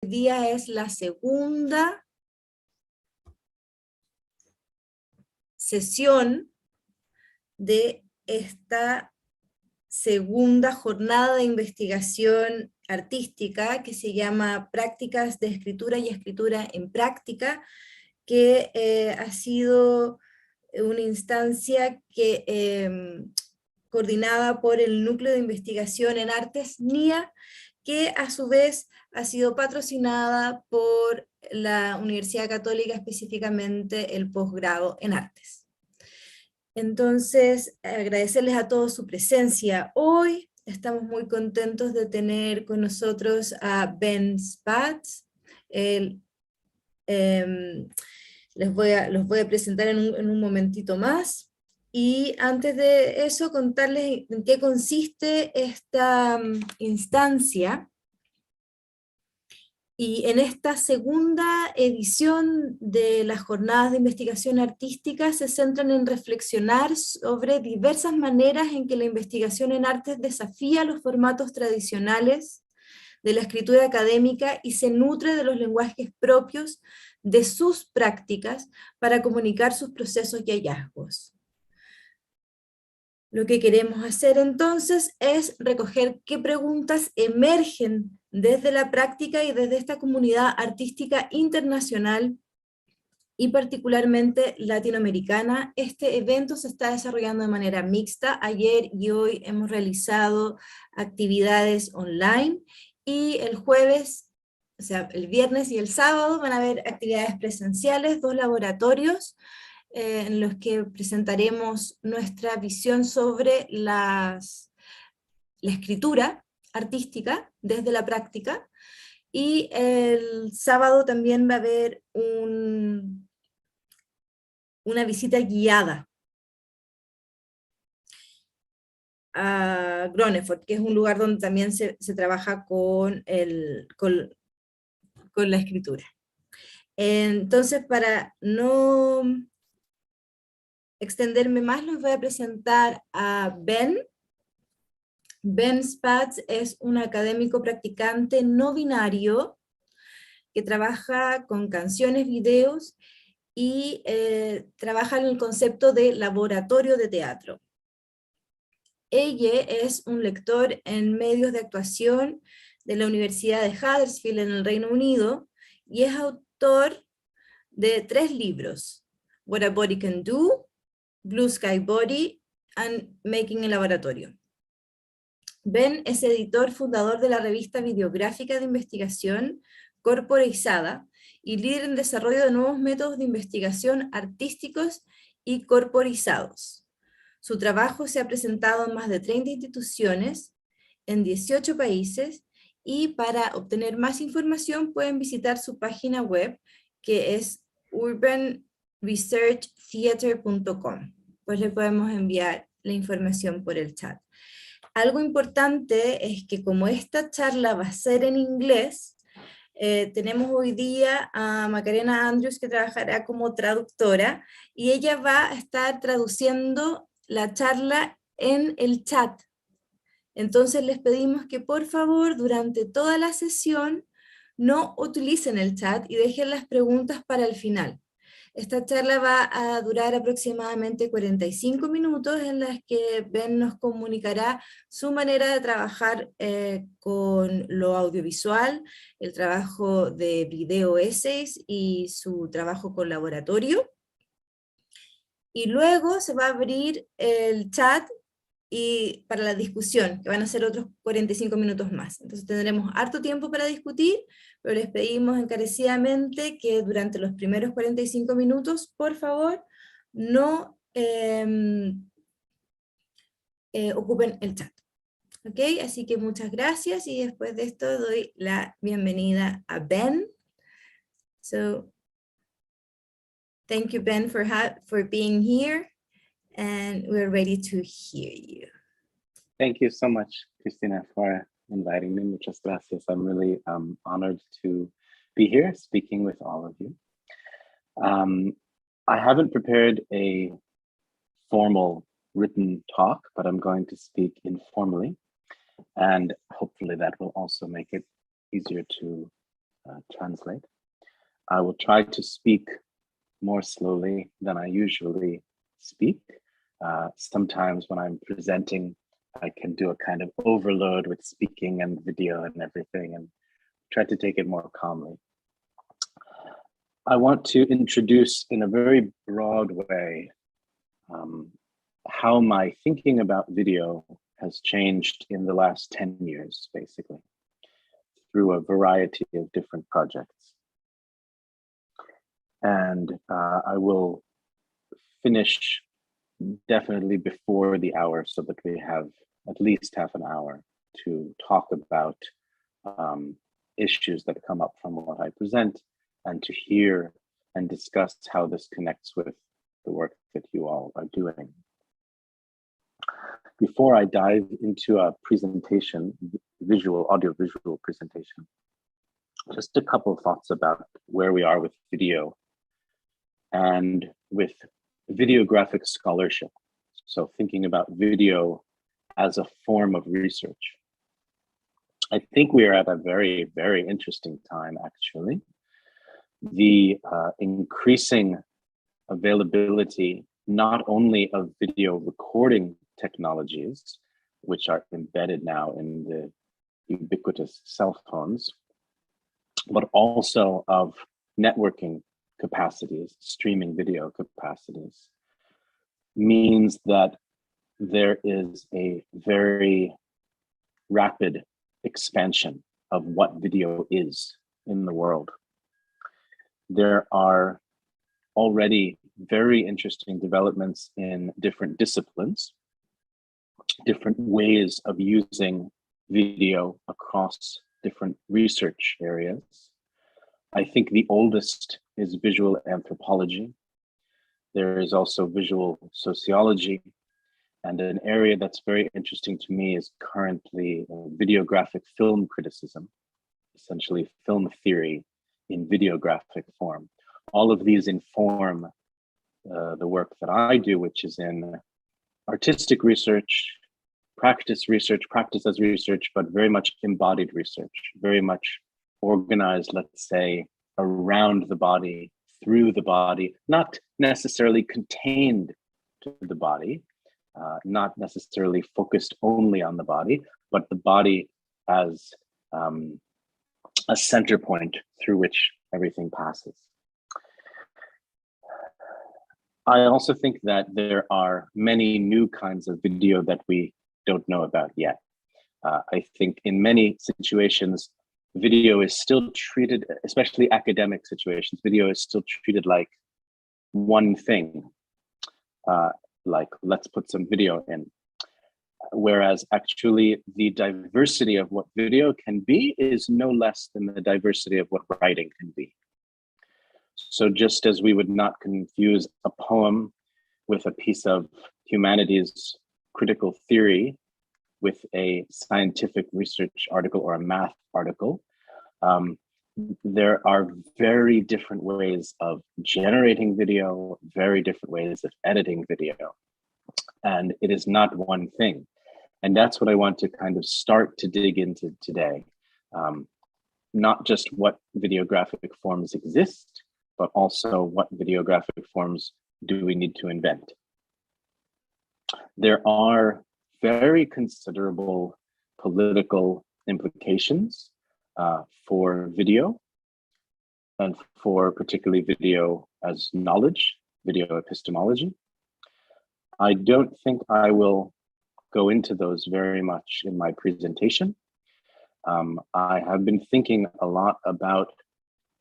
día es la segunda sesión de esta segunda jornada de investigación artística que se llama Prácticas de Escritura y Escritura en Práctica, que ha sido una instancia que, coordinada por el Núcleo de Investigación en Artes, NIA, que a su vez ha sido patrocinada por la Universidad Católica, específicamente el posgrado en Artes. Entonces, agradecerles a todos su presencia hoy. Estamos muy contentos de tener con nosotros a Ben Spatz. Los voy a presentar en un momentito más. Y antes de eso, contarles en qué consiste esta instancia. Y en esta segunda edición de las jornadas de investigación artística se centran en reflexionar sobre diversas maneras en que la investigación en artes desafía los formatos tradicionales de la escritura académica y se nutre de los lenguajes propios de sus prácticas para comunicar sus procesos y hallazgos. Lo que queremos hacer entonces es recoger qué preguntas emergen desde la práctica y desde esta comunidad artística internacional y particularmente latinoamericana. Este evento se está desarrollando de manera mixta. Ayer y hoy hemos realizado actividades online y el jueves, o sea, el viernes y el sábado van a haber actividades presenciales, 2 laboratorios, en los que presentaremos nuestra visión sobre la escritura artística desde la práctica, y el sábado también va a haber una visita guiada a Gronefort, que es un lugar donde también se trabaja con la escritura. Entonces, para no extenderme más, les voy a presentar a Ben. Ben Spatz es un académico practicante no binario que trabaja con canciones, videos y trabaja en el concepto de laboratorio de teatro. Ella es un lector en medios de actuación de la Universidad de Huddersfield en el Reino Unido y es autor de 3 libros: What a Body Can Do, Blue Sky Body, and Making a Laboratorio. Ben es editor fundador de la revista Videográfica de Investigación corporizada y líder en desarrollo de nuevos métodos de investigación artísticos y corporizados. Su trabajo se ha presentado en más de 30 instituciones, en 18 países, y para obtener más información pueden visitar su página web, que es urbanresearchtheater.com. Pues le podemos enviar la información por el chat. Algo importante es que como esta charla va a ser en inglés, tenemos hoy día a Macarena Andrews, que trabajará como traductora, y ella va a estar traduciendo la charla en el chat. Entonces les pedimos que por favor durante toda la sesión no utilicen el chat y dejen las preguntas para el final. Esta charla va a durar aproximadamente 45 minutos, en las que Ben nos comunicará su manera de trabajar con lo audiovisual, el trabajo de video essays y su trabajo con laboratorio. Y luego se va a abrir el chat y para la discusión, que van a ser otros 45 minutos más. Entonces tendremos harto tiempo para discutir, pero les pedimos encarecidamente que durante los primeros 45 minutos, por favor, no ocupen el chat. ¿Ok? Así que muchas gracias, y después de esto doy la bienvenida a Ben. So, thank you, Ben, for being here, and we're ready to hear you. Thank you so much, Cristina, for inviting me. Muchas gracias. I'm really honored to be here speaking with all of you. I haven't prepared a formal written talk, but I'm going to speak informally, and hopefully that will also make it easier to translate. I will try to speak more slowly than I usually speak. Sometimes when I'm presenting, I can do a kind of overload with speaking and video and everything, and try to take it more calmly. I want to introduce in a very broad way how my thinking about video has changed in the last 10 years, basically, through a variety of different projects. And I will finish definitely before the hour so that we have at least half an hour to talk about issues that come up from what I present, and to hear and discuss how this connects with the work that you all are doing. Before I dive into a presentation, audio-visual presentation, just a couple of thoughts about where we are with video and with videographic scholarship. So thinking about video as a form of research. I think we are at a very, very interesting time, actually. The increasing availability, not only of video recording technologies, which are embedded now in the ubiquitous cell phones, but also of networking capacities, streaming video capacities, means that there is a very rapid expansion of what video is in the world. There are already very interesting developments in different disciplines, different ways of using video across different research areas. I think the oldest is visual anthropology. There is also visual sociology. And an area that's very interesting to me is currently videographic film criticism, essentially film theory in videographic form. All of these inform the work that I do, which is in artistic research, practice as research, but very much embodied research, very much organized, let's say, around the body, through the body, not necessarily contained to the body, not necessarily focused only on the body, but the body as a center point through which everything passes. I also think that there are many new kinds of video that we don't know about yet. I think in many situations, video is still treated, especially academic situations, video is still treated like one thing, like let's put some video in. Whereas actually the diversity of what video can be is no less than the diversity of what writing can be. So just as we would not confuse a poem with a piece of humanities critical theory with a scientific research article or a math article, there are very different ways of generating video, very different ways of editing video. And it is not one thing. And that's what I want to kind of start to dig into today. Not just what videographic forms exist, but also what videographic forms do we need to invent. There are very considerable political implications for video, and for particularly video as knowledge, video epistemology. I don't think I will go into those very much in my presentation. I have been thinking a lot about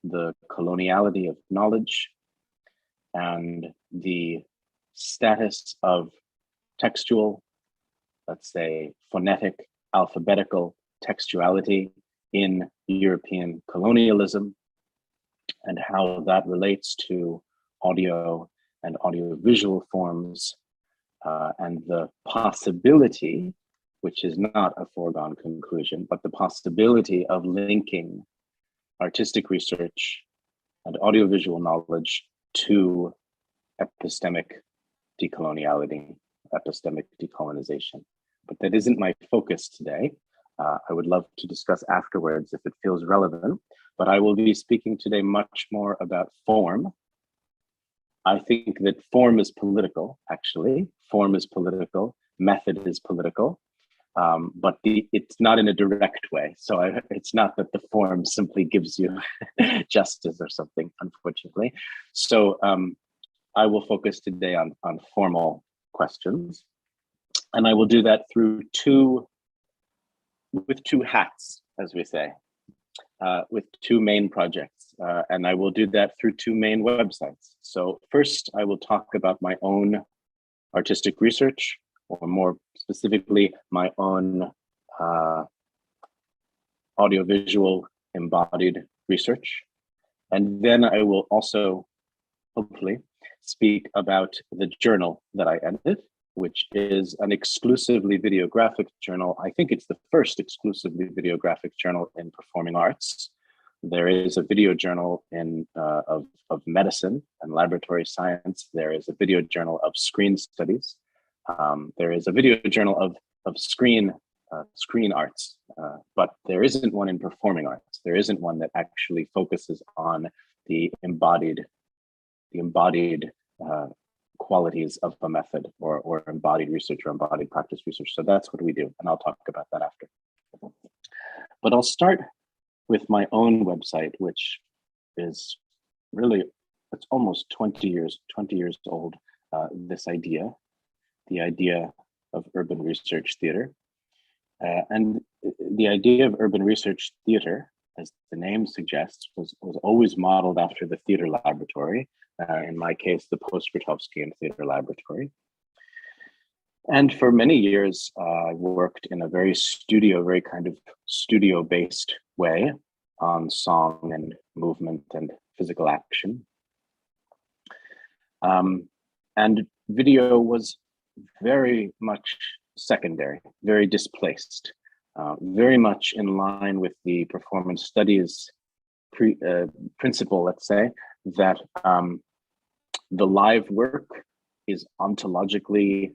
the coloniality of knowledge and the status of textual, let's say phonetic, alphabetical textuality in European colonialism, and how that relates to audio and audiovisual forms, and the possibility, which is not a foregone conclusion, but the possibility of linking artistic research and audiovisual knowledge to epistemic decoloniality, epistemic decolonization. But that isn't my focus today. I would love to discuss afterwards if it feels relevant, but I will be speaking today much more about form. I think that form is political, actually. Form is political, method is political, but it's not in a direct way. So it's not that the form simply gives you justice or something, unfortunately. So I will focus today on formal questions. And I will do that through with two hats, as we say, with two main projects. And I will do that through two main websites. So first, I will talk about my own artistic research, or more specifically, my own audiovisual embodied research. And then I will also, hopefully, speak about the journal that I edited, which is an exclusively videographic journal. I think it's the first exclusively videographic journal in performing arts. There is a video journal of medicine and laboratory science. There is a video journal of screen studies. There is a video journal of screen arts, but there isn't one in performing arts. There isn't one that actually focuses on the embodied qualities of a method, or embodied research or embodied practice research. So that's what we do, and I'll talk about that after. But I'll start with my own website, which is really, it's almost 20 years old, the idea of urban research theater. And the idea of urban research theater, as the name suggests, was always modeled after the theater laboratory. In my case, the Post-Grotowskian Theater Laboratory. And for many years, I worked in a very kind of studio-based way on song and movement and physical action. And video was very much secondary, very displaced, very much in line with the performance studies principle, let's say, that the live work is ontologically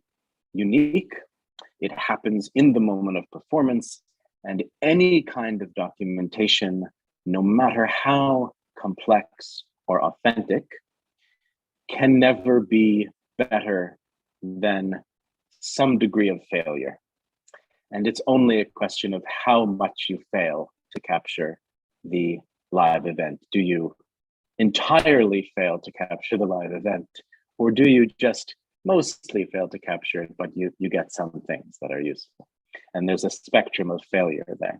unique. It happens in the moment of performance, and any kind of documentation, no matter how complex or authentic, can never be better than some degree of failure. And it's only a question of how much you fail to capture the live event. Do you entirely fail to capture the live event, or do you just mostly fail to capture it, but you get some things that are useful? And there's a spectrum of failure there.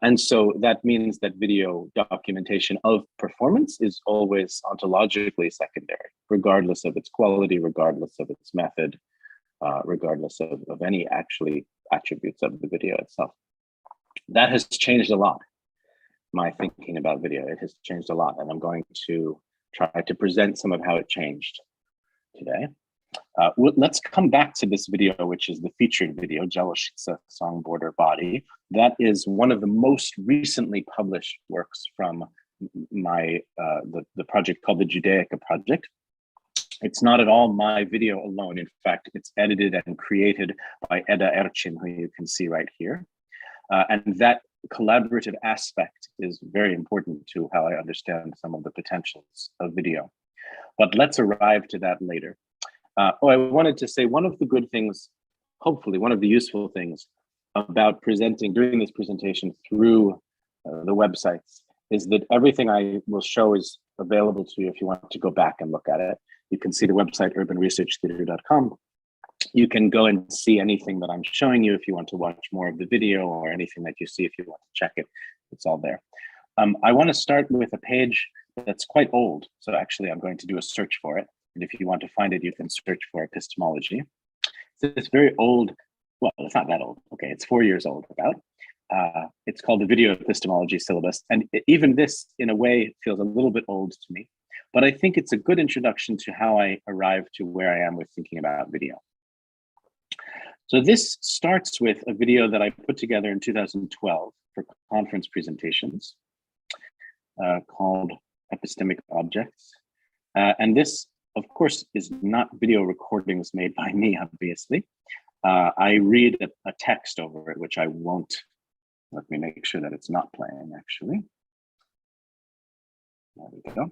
And so that means that video documentation of performance is always ontologically secondary, regardless of its quality, regardless of its method, regardless of any actually attributes of the video itself. That has changed a lot. My thinking about video, it has changed a lot, and I'm going to try to present some of how it changed today. Let's come back to this video, which is the featured video, Jaloshica Song Border Body. That is one of the most recently published works from my the project called the Judaica Project. It's not at all my video alone. In fact, it's edited and created by Eda Ercin, who you can see right here. And that collaborative aspect is very important to how I understand some of the potentials of video. But let's arrive to that later. I wanted to say one of the good things, hopefully one of the useful things about doing this presentation through the websites is that everything I will show is available to you if you want to go back and look at it. You can see the website urbanresearchtheater.com. You can go and see anything that I'm showing you if you want to watch more of the video, or anything that you see if you want to check it. It's all there. I want to start with a page that's quite old. So actually, I'm going to do a search for it. And if you want to find it, you can search for epistemology. So it's very old. Well, it's not that old. Okay, it's 4 years old about. It's called the Video Epistemology Syllabus. And even this, in a way, feels a little bit old to me. But I think it's a good introduction to how I arrived to where I am with thinking about video. So this starts with a video that I put together in 2012 for conference presentations called Epistemic Objects. And this, of course, is not video recordings made by me, obviously. I read a text over it, which I won't Let me make sure that it's not playing, actually. There we go.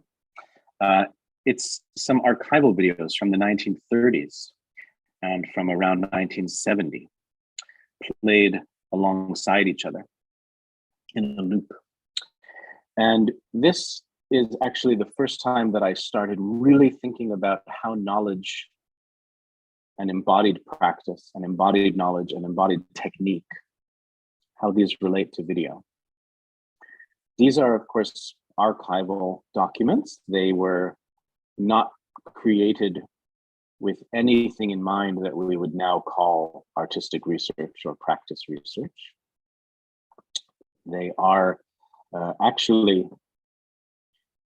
It's some archival videos from the 1930s and from around 1970, played alongside each other in a loop. And this is actually the first time that I started really thinking about how knowledge and embodied practice and embodied knowledge and embodied technique, how these relate to video. These are, of course, archival documents. They were not created with anything in mind that we would now call artistic research or practice research. They are actually,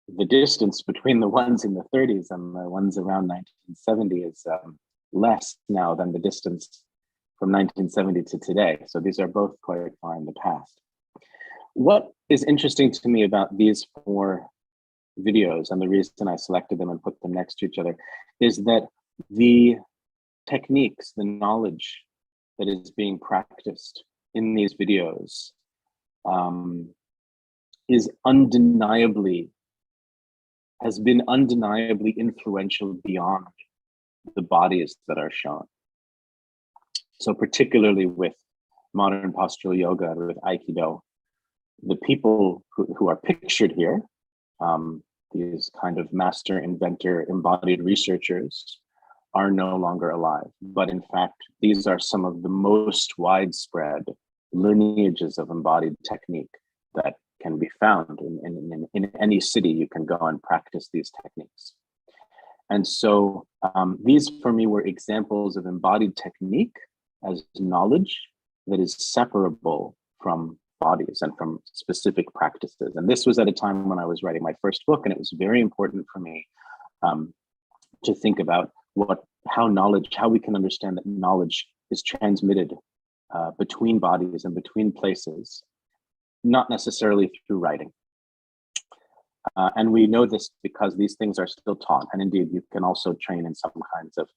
the distance between the ones in the 30s and the ones around 1970 is less now than the distance from 1970 to today. So these are both quite far in the past. What is interesting to me about these 4 videos, and the reason I selected them and put them next to each other, is that the techniques, the knowledge that is being practiced in these videos has been undeniably influential beyond the bodies that are shown. So particularly with modern postural yoga and with Aikido, the people who are pictured here, these kind of master inventor embodied researchers, are no longer alive. But in fact, these are some of the most widespread lineages of embodied technique that can be found in any city. You can go and practice these techniques. And so these for me were examples of embodied technique as knowledge that is separable from bodies and from specific practices. And this was at a time when I was writing my first book, and it was very important for me to think about how we can understand that knowledge is transmitted between bodies and between places, not necessarily through writing. And we know this because these things are still taught. And indeed, you can also train in some kinds of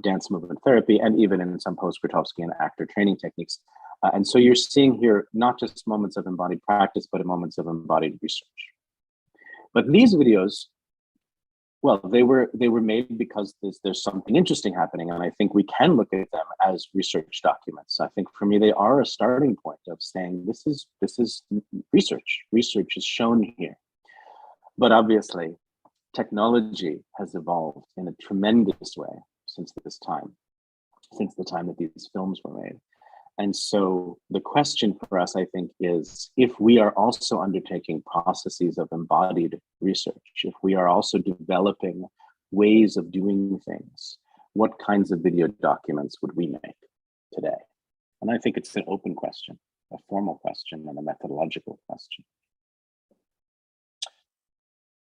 dance movement therapy and even in some post-Grotowskian actor training techniques. And so you're seeing here not just moments of embodied practice, but moments of embodied research. But these videos, well, they were made because there's something interesting happening, and I think we can look at them as research documents. I think for me, they are a starting point of saying this is research. Research is shown here. But obviously, technology has evolved in a tremendous way since the time that these films were made. And so the question for us, I think, is if we are also undertaking processes of embodied research, if we are also developing ways of doing things, what kinds of video documents would we make today? And I think it's an open question, a formal question, and a methodological question.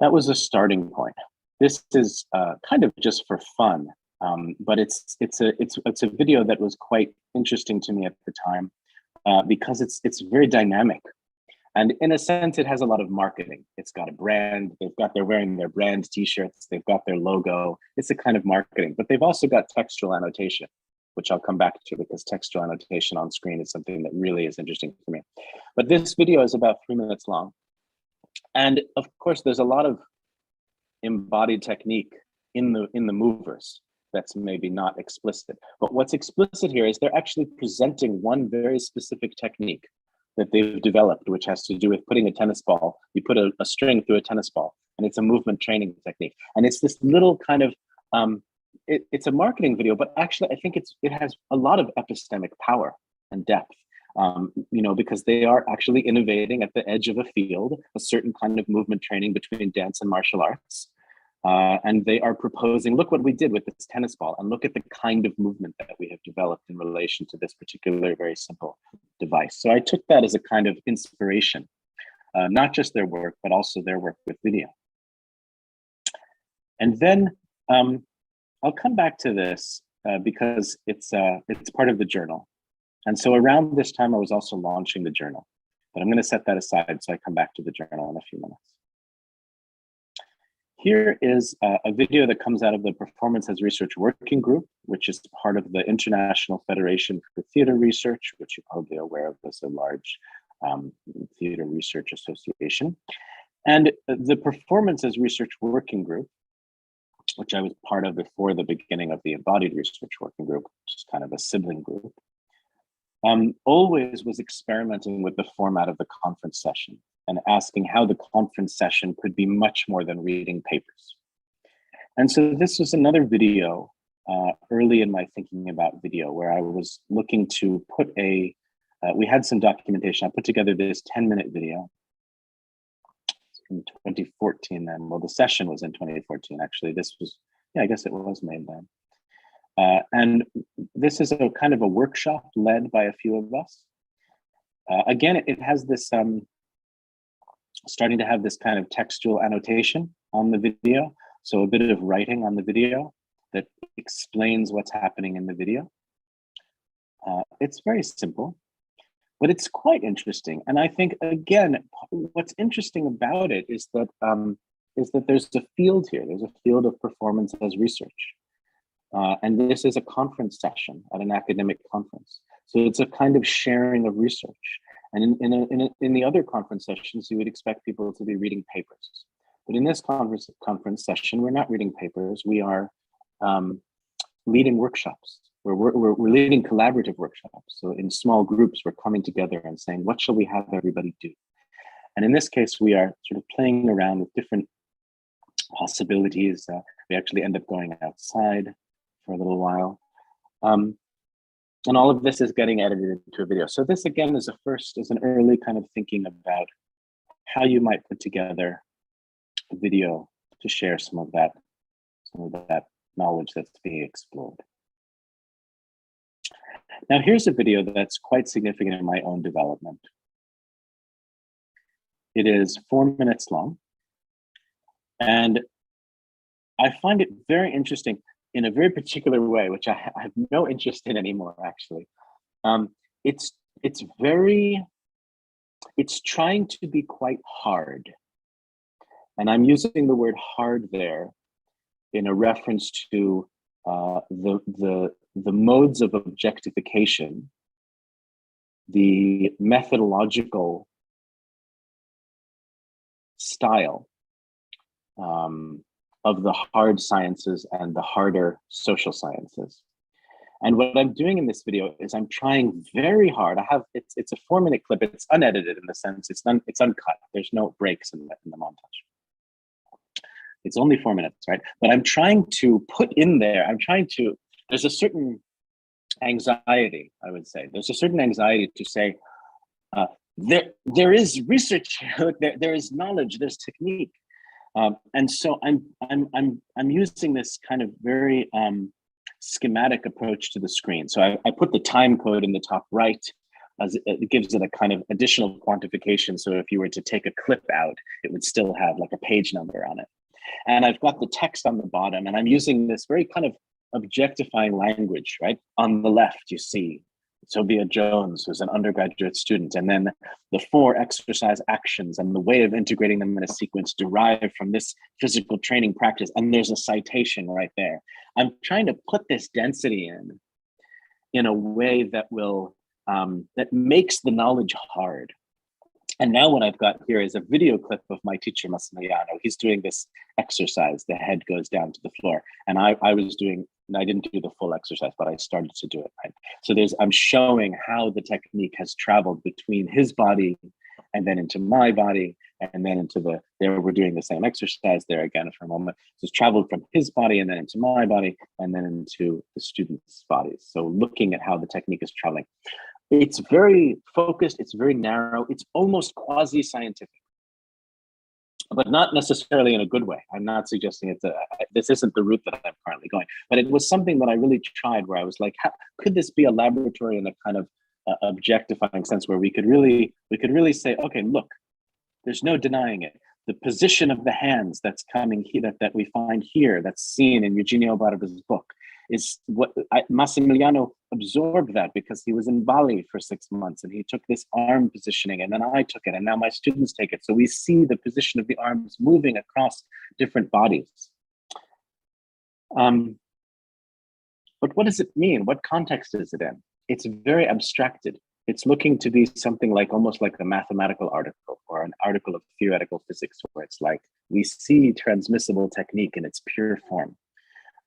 That was a starting point. This is kind of just for fun. But it's a video that was quite interesting to me at the time because it's very dynamic, and in a sense it has a lot of marketing. It's got a brand. They're wearing their brand T-shirts. They've got their logo. It's a kind of marketing, but they've also got textual annotation, which I'll come back to because textual annotation on screen is something that really is interesting for me. But this video is about 3 minutes long, and of course there's a lot of embodied technique in the movers. That's maybe not explicit. But what's explicit here is they're actually presenting one very specific technique that they've developed, which has to do with putting a tennis ball. You put a string through a tennis ball, and it's a movement training technique. And it's this little kind of, it's a marketing video, but actually I think it has a lot of epistemic power and depth, because they are actually innovating at the edge of a field, a certain kind of movement training between dance and martial arts. And they are proposing, look what we did with this tennis ball, and look at the kind of movement that we have developed in relation to this particular very simple device. So I took that as a kind of inspiration, not just their work, but also their work with video. And then I'll come back to this because it's part of the journal. And so around this time, I was also launching the journal, but I'm going to set that aside so I come back to the journal in a few minutes. Here is a video that comes out of the Performance as Research Working Group, which is part of the International Federation for Theater Research, which you're probably aware of as a large theater research association. And the Performance as Research Working Group, which I was part of before the beginning of the Embodied Research Working Group, which is kind of a sibling group, always was experimenting with the format of the conference session and asking how the conference session could be much more than reading papers. And so this was another video early in my thinking about video, where I was looking to put we had some documentation. I put together this 10-minute video in 2014 then. Well, the session was in 2014, actually. This was, yeah, I guess it was made then. And this is a kind of a workshop led by a few of us. Again, it has this, starting to have this kind of textual annotation on the video. So a bit of writing on the video that explains what's happening in the video. It's very simple, but it's quite interesting. And I think, again, what's interesting about it is that there's a field here. There's a field of performance as research. And this is a conference session at an academic conference. So it's a kind of sharing of research. And in the other conference sessions, you would expect people to be reading papers. But in this conference session, we're not reading papers. We are leading workshops. We're leading collaborative workshops. So in small groups, we're coming together and saying, what shall we have everybody do? And in this case, we are sort of playing around with different possibilities. We actually end up going outside for a little while. And all of this is getting edited into a video. So this, again, is an early kind of thinking about how you might put together a video to share some of that knowledge that's being explored. Now, here's a video that's quite significant in my own development. It is 4 minutes long. And I find it very interesting in a very particular way, which I have no interest in anymore, actually. It's trying to be quite hard. And I'm using the word hard there in a reference to the modes of objectification, the methodological style of the hard sciences and the harder social sciences. And what I'm doing in this video is I'm trying very hard. It's a 4-minute clip. It's unedited in the sense it's uncut. There's no breaks in the montage. It's only 4 minutes, right? But I'm trying to put in there, there's a certain anxiety, I would say. There's a certain anxiety to say, there is research, there is knowledge, there's technique. And so I'm using this kind of very schematic approach to the screen. So I put the time code in the top right, as it gives it a kind of additional quantification. So if you were to take a clip out, it would still have like a page number on it. And I've got the text on the bottom, and I'm using this very kind of objectifying language, right? On the left, you see Tobias Jones, who's an undergraduate student, and then the 4 exercise actions and the way of integrating them in a sequence derived from this physical training practice. And there's a citation right there. I'm trying to put this density in a way that will, that makes the knowledge hard. And now what I've got here is a video clip of my teacher, Massimiliano. He's doing this exercise. The head goes down to the floor. And I didn't do the full exercise, but I started to do it, right? So I'm showing how the technique has traveled between his body and then into my body, and then into there we're doing the same exercise there again for a moment. So it's traveled from his body and then into my body and then into the students' bodies. So looking at how the technique is traveling. It's very focused, it's very narrow, it's almost quasi-scientific, but not necessarily in a good way. I'm not suggesting this isn't the route that I'm currently going, but it was something that I really tried, where I was like, could this be a laboratory in a kind of objectifying sense, where we could really say, okay, look, there's no denying it. The position of the hands that's coming here, that we find here, that's seen in Eugenio Barba's book, is what Massimiliano absorbed that because he was in Bali for 6 months and he took this arm positioning, and then I took it, and now my students take it. So we see the position of the arms moving across different bodies. But what does it mean? What context is it in? It's very abstracted. It's looking to be something like almost like a mathematical article or an article of theoretical physics, where it's like we see transmissible technique in its pure form,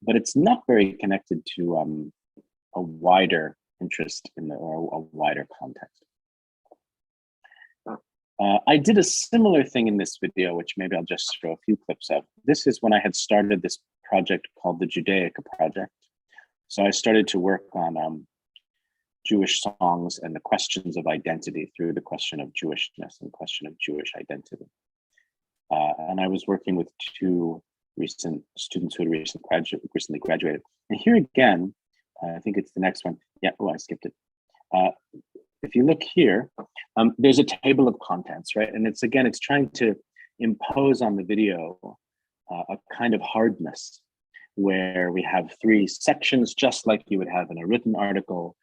but it's not very connected to a wider interest in or a wider context. I did a similar thing in this video, which maybe I'll just throw a few clips of. This is when I had started this project called the Judaica Project. So I started to work on Jewish songs and the questions of identity through the question of Jewishness and question of Jewish identity. And I was working with two recent students who had recently graduated. And here again, I think it's the next one. Yeah, oh, I skipped it. If you look here, there's a table of contents, right? And it's trying to impose on the video a kind of hardness where we have 3 sections, just like you would have in a written article.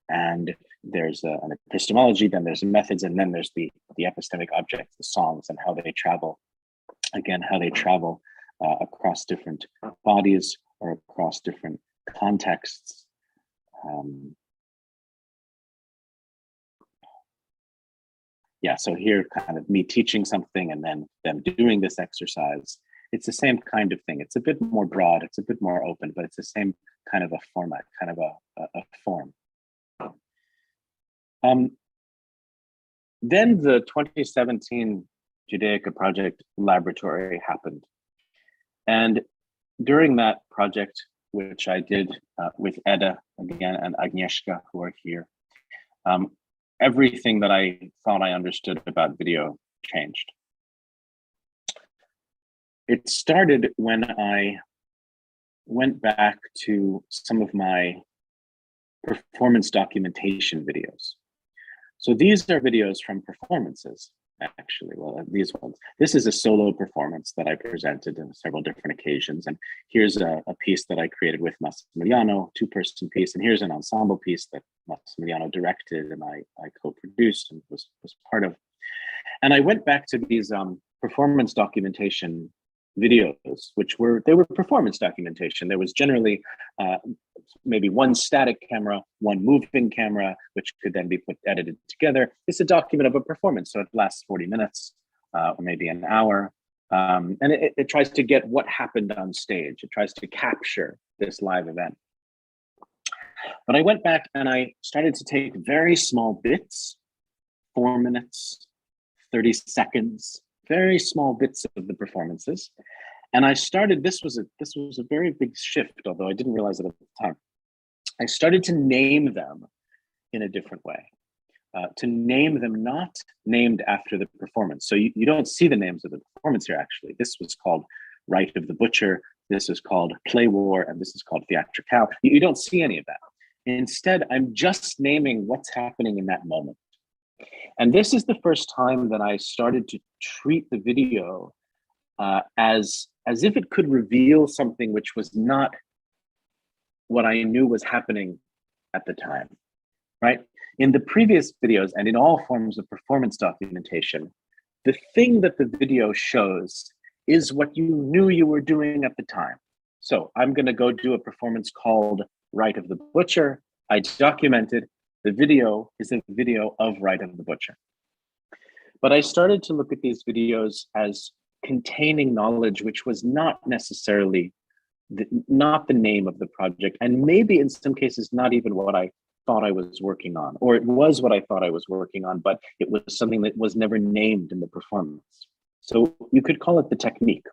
And there's an epistemology, then there's methods, and then there's the epistemic objects, the songs, and how they travel. Again, how they travel across different bodies or across different contexts. Yeah, so here kind of me teaching something and then them doing this exercise. It's the same kind of thing. It's a bit more broad, it's a bit more open, but it's the same kind of a format, kind of a form. Then the 2017 Judaica Project Laboratory happened. And during that project, which I did with Eda again and Agnieszka, who are here, everything that I thought I understood about video changed. It started when I went back to some of my performance documentation videos. So these are videos from performances, actually. Well, these ones. This is a solo performance that I presented on several different occasions. And here's a piece that I created with Massimiliano, 2-person piece. And here's an ensemble piece that Massimiliano directed and I co-produced and was part of. And I went back to these performance documentation videos, which were performance documentation. There was generally maybe one static camera, one moving camera, which could then be edited together. It's a document of a performance, so it lasts 40 minutes or maybe an hour. And it tries to get what happened on stage. It tries to capture this live event. But I went back and I started to take very small bits, 4 minutes, 30 seconds, very small bits of the performances. And I started, this was a very big shift, although I didn't realize it at the time. I started to name them in a different way, to name them not named after the performance. So you don't see the names of the performance here, actually. This was called Rite of the Butcher, this is called Play War, and this is called Theatrical. You don't see any of that. Instead, I'm just naming what's happening in that moment. And this is the first time that I started to treat the video as if it could reveal something which was not what I knew was happening at the time, right? In the previous videos and in all forms of performance documentation, the thing that the video shows is what you knew you were doing at the time. So I'm gonna go do a performance called Rite of the Butcher. I documented. The video is a video of Rite of the Butcher. But I started to look at these videos as containing knowledge which was not necessarily not the name of the project, and maybe in some cases not even what I thought I was working on, or it was what I thought I was working on, but it was something that was never named in the performance. So you could call it the technique.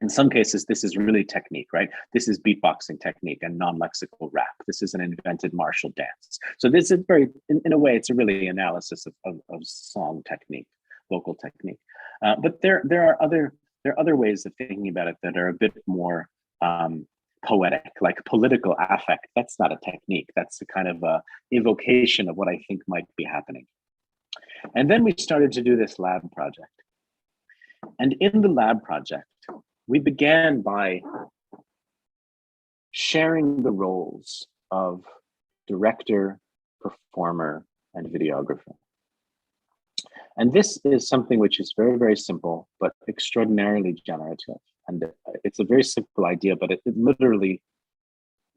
In some cases, this is really technique, right? This is beatboxing technique and non-lexical rap. This is an invented martial dance. So this is very, in a way, it's a really analysis of song technique, vocal technique. But there are other ways of thinking about it that are a bit more poetic, like political affect. That's not a technique. That's a kind of a evocation of what I think might be happening. And then we started to do this lab project. And in the lab project, we began by sharing the roles of director, performer, and videographer. And this is something which is very, very simple, but extraordinarily generative. And it's a very simple idea, but it literally,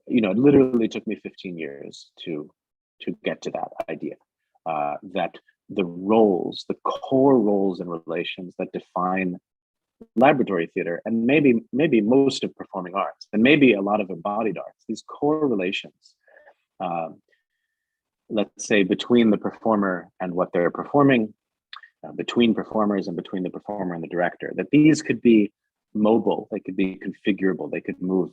it literally took me 15 years to get to that idea, that the roles, the core roles and relations that define laboratory theater, and maybe most of performing arts, and maybe a lot of embodied arts, these core relations, let's say between the performer and what they're performing, between performers and between the performer and the director, that these could be mobile, they could be configurable, they could move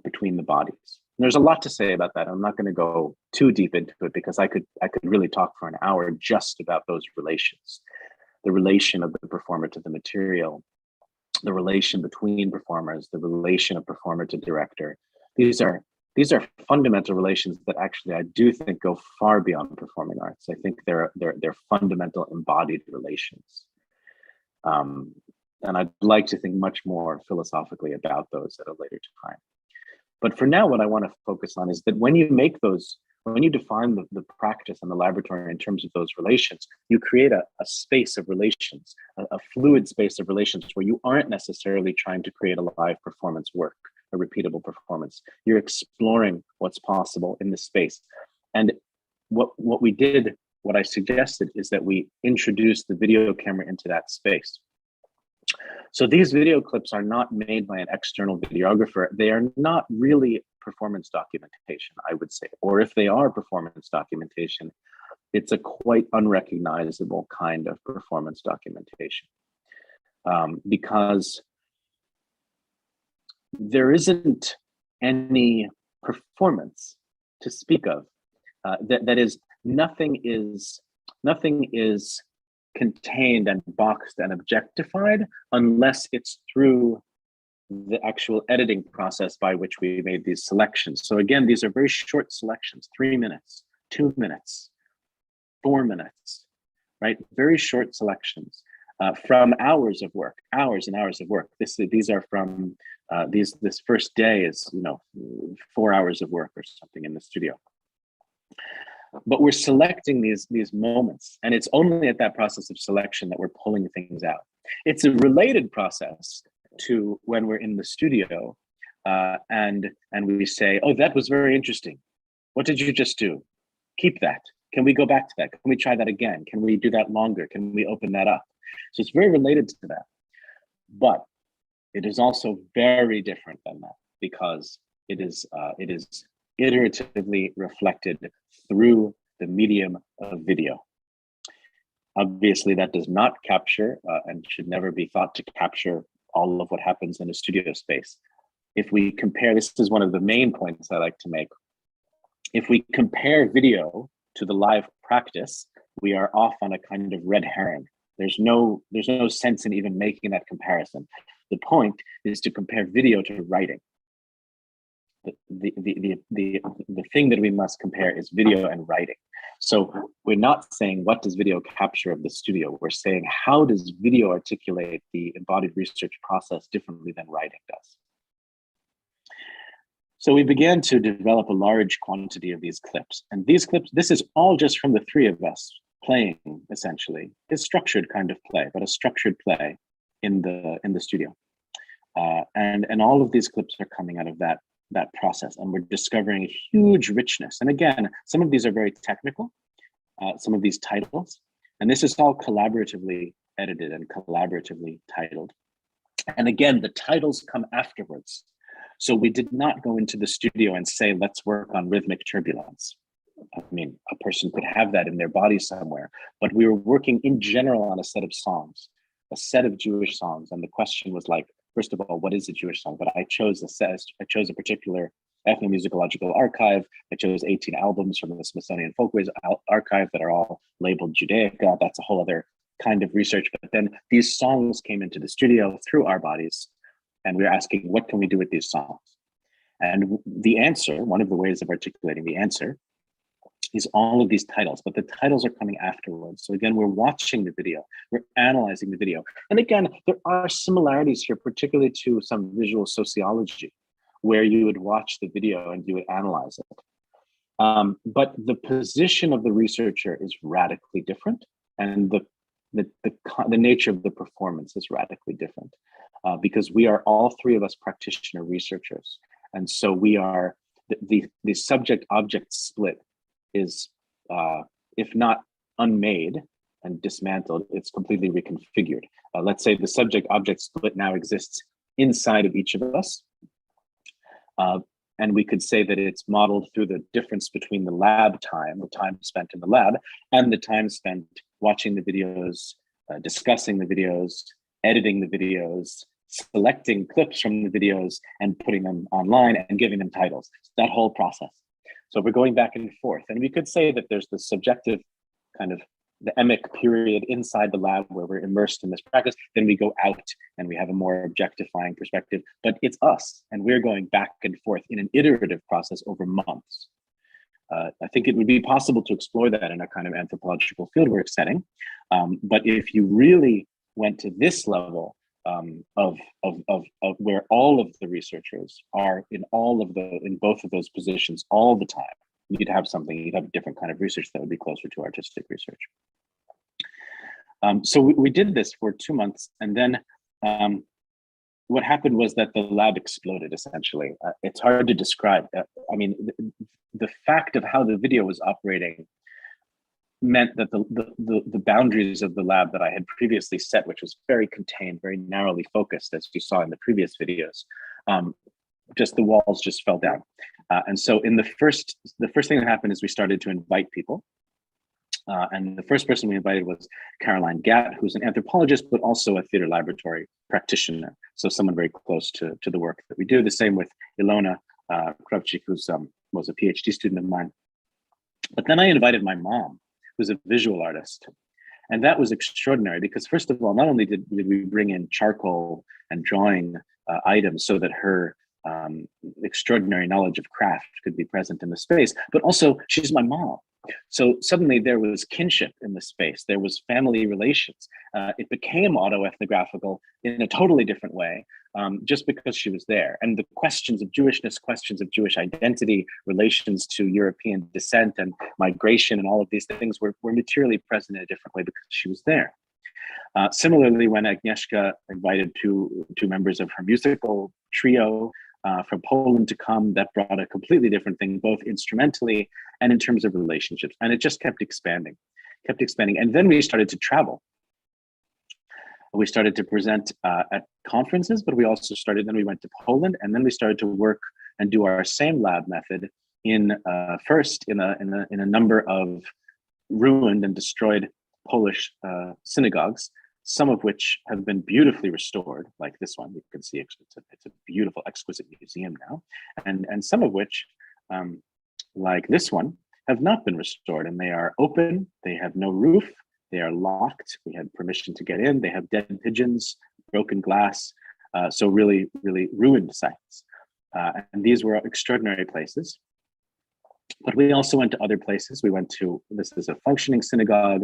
between the bodies. And there's a lot to say about that. I'm not going to go too deep into it because I could really talk for an hour just about those relations. The relation of the performer to the material, the relation between performers, the relation of performer to director. These are fundamental relations that actually I do think go far beyond performing arts. I think they're fundamental embodied relations. And I'd like to think much more philosophically about those at a later time. But for now, what I want to focus on is that when you define the practice and the laboratory in terms of those relations, you create a space of relations, a fluid space of relations where you aren't necessarily trying to create a live performance work, a repeatable performance. You're exploring what's possible in this space. And what I suggested is that we introduce the video camera into that space. So these video clips are not made by an external videographer. They are not really performance documentation, I would say. Or if they are performance documentation, it's a quite unrecognizable kind of performance documentation. Because there isn't any performance to speak of. That is, nothing is contained and boxed and objectified unless it's through the actual editing process by which we made these selections. So again, these are very short selections, 3 minutes, 2 minutes, 4 minutes, right? Very short selections from hours of work, hours and hours of work. These are from this first day is 4 hours of work or something in the studio. But we're selecting these moments, and it's only at that process of selection that we're pulling things out. It's a related process to when we're in the studio and we say, oh, that was very interesting. What did you just do? Keep that. Can we go back to that? Can we try that again? Can we do that longer? Can we open that up? So it's very related to that. But it is also very different than that because it is iteratively reflected through the medium of video. Obviously, that does not capture and should never be thought to capture all of what happens in a studio space. If we compare, this is one of the main points I like to make. If we compare video to the live practice, we are off on a kind of red herring. There's no sense in even making that comparison. The point is to compare video to writing. The thing that we must compare is video and writing. So we're not saying what does video capture of the studio. We're saying how does video articulate the embodied research process differently than writing does. So we began to develop a large quantity of these clips. And these clips, this is all just from the three of us playing, essentially. It's structured kind of play, but a structured play in the studio. And all of these clips are coming out of that process, and we're discovering a huge richness. And again, some of these are very technical, some of these titles, and this is all collaboratively edited and collaboratively titled. And again, the titles come afterwards. So we did not go into the studio and say, let's work on rhythmic turbulence. I mean, a person could have that in their body somewhere, but we were working in general on a set of songs, a set of Jewish songs. And the question was like, first of all, what is a Jewish song? But I chose a particular ethnomusicological archive. I chose 18 albums from the Smithsonian Folkways archive that are all labeled Judaica. That's a whole other kind of research. But then these songs came into the studio through our bodies, and we were asking, what can we do with these songs? And the answer, one of the ways of articulating the answer, is all of these titles, but the titles are coming afterwards. So again, we're watching the video, we're analyzing the video. And again, there are similarities here, particularly to some visual sociology. where you would watch the video and you would analyze it. But the position of the researcher is radically different, and the nature of the performance is radically different, because we are all three of us practitioner researchers, and so we are the subject-object split is, if not unmade and dismantled, it's completely reconfigured. Let's say the subject-object split now exists inside of each of us. And we could say that it's modeled through the difference between the lab time, the time spent in the lab, and the time spent watching the videos, discussing the videos, editing the videos, selecting clips from the videos and putting them online and giving them titles. That whole process. So we're going back and forth. And we could say that there's the subjective kind of the emic period inside the lab where we're immersed in this practice. Then we go out and we have a more objectifying perspective, but it's us, and we're going back and forth in an iterative process over months. I think it would be possible to explore that in a kind of anthropological fieldwork setting. But if you really went to this level of where all of the researchers are in both of those positions all the time, you'd have a different kind of research that would be closer to artistic research. So we did this for 2 months, and then what happened was that the lab exploded, essentially. It's hard to describe. I mean, the fact of how the video was operating meant that the boundaries of the lab that I had previously set, which was very contained, very narrowly focused, as you saw in the previous videos, just the walls just fell down. And so in the first thing that happened is we started to invite people. And the first person we invited was Caroline Gatt, who's an anthropologist, but also a theater laboratory practitioner. So someone very close to the work that we do. The same with Ilona Kravchik, who was a PhD student of mine. But then I invited my mom, who's a visual artist. And that was extraordinary because, first of all, not only did we bring in charcoal and drawing items so that her extraordinary knowledge of craft could be present in the space, but also she's my mom. So suddenly there was kinship in the space. There was family relations. It became autoethnographical in a totally different way, just because she was there. And the questions of Jewishness, questions of Jewish identity, relations to European descent and migration and all of these things were materially present in a different way because she was there. Similarly, when Agnieszka invited two members of her musical trio from Poland to come, that brought a completely different thing, both instrumentally and in terms of relationships. And it just kept expanding. And then we started to travel. We started to present at conferences, but we also then we went to Poland, and then we started to work and do our same lab method first in a number of ruined and destroyed Polish synagogues, some of which have been beautifully restored, like this one. You can see it's a beautiful, exquisite museum now, and some of which, like this one, have not been restored, and they are open. They have no roof. They are locked. We had permission to get in. They have dead pigeons, broken glass, so really, really ruined sites. And these were extraordinary places. But we also went to other places. This is a functioning synagogue.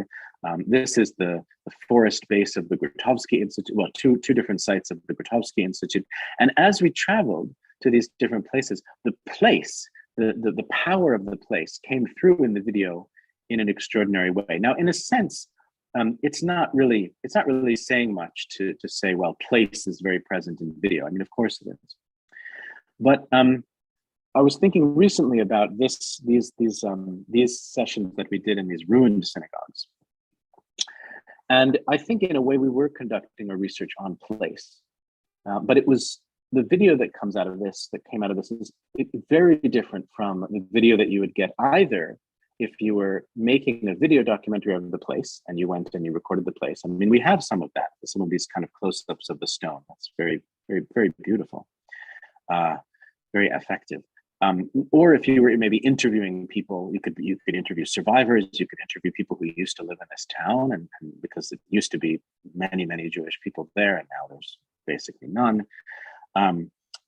This is the forest base of the Grotowski Institute, well, two different sites of the Grotowski Institute. And as we traveled to these different places, the place, the power of the place came through in the video in an extraordinary way. Now, in a sense, it's not really saying much to say, well, place is very present in video. I mean, of course it is. But I was thinking recently about these sessions that we did in these ruined synagogues. And I think in a way we were conducting a research on place, but it was the video that came out of this is very different from the video that you would get either if you were making a video documentary of the place and you went and you recorded the place. I mean, we have some of that, some of these kind of close-ups of the stone. That's very, very, very beautiful, very effective. Or if you were maybe interviewing people, you could interview survivors, you could interview people who used to live in this town, and because it used to be many, many Jewish people there, and now there's basically none.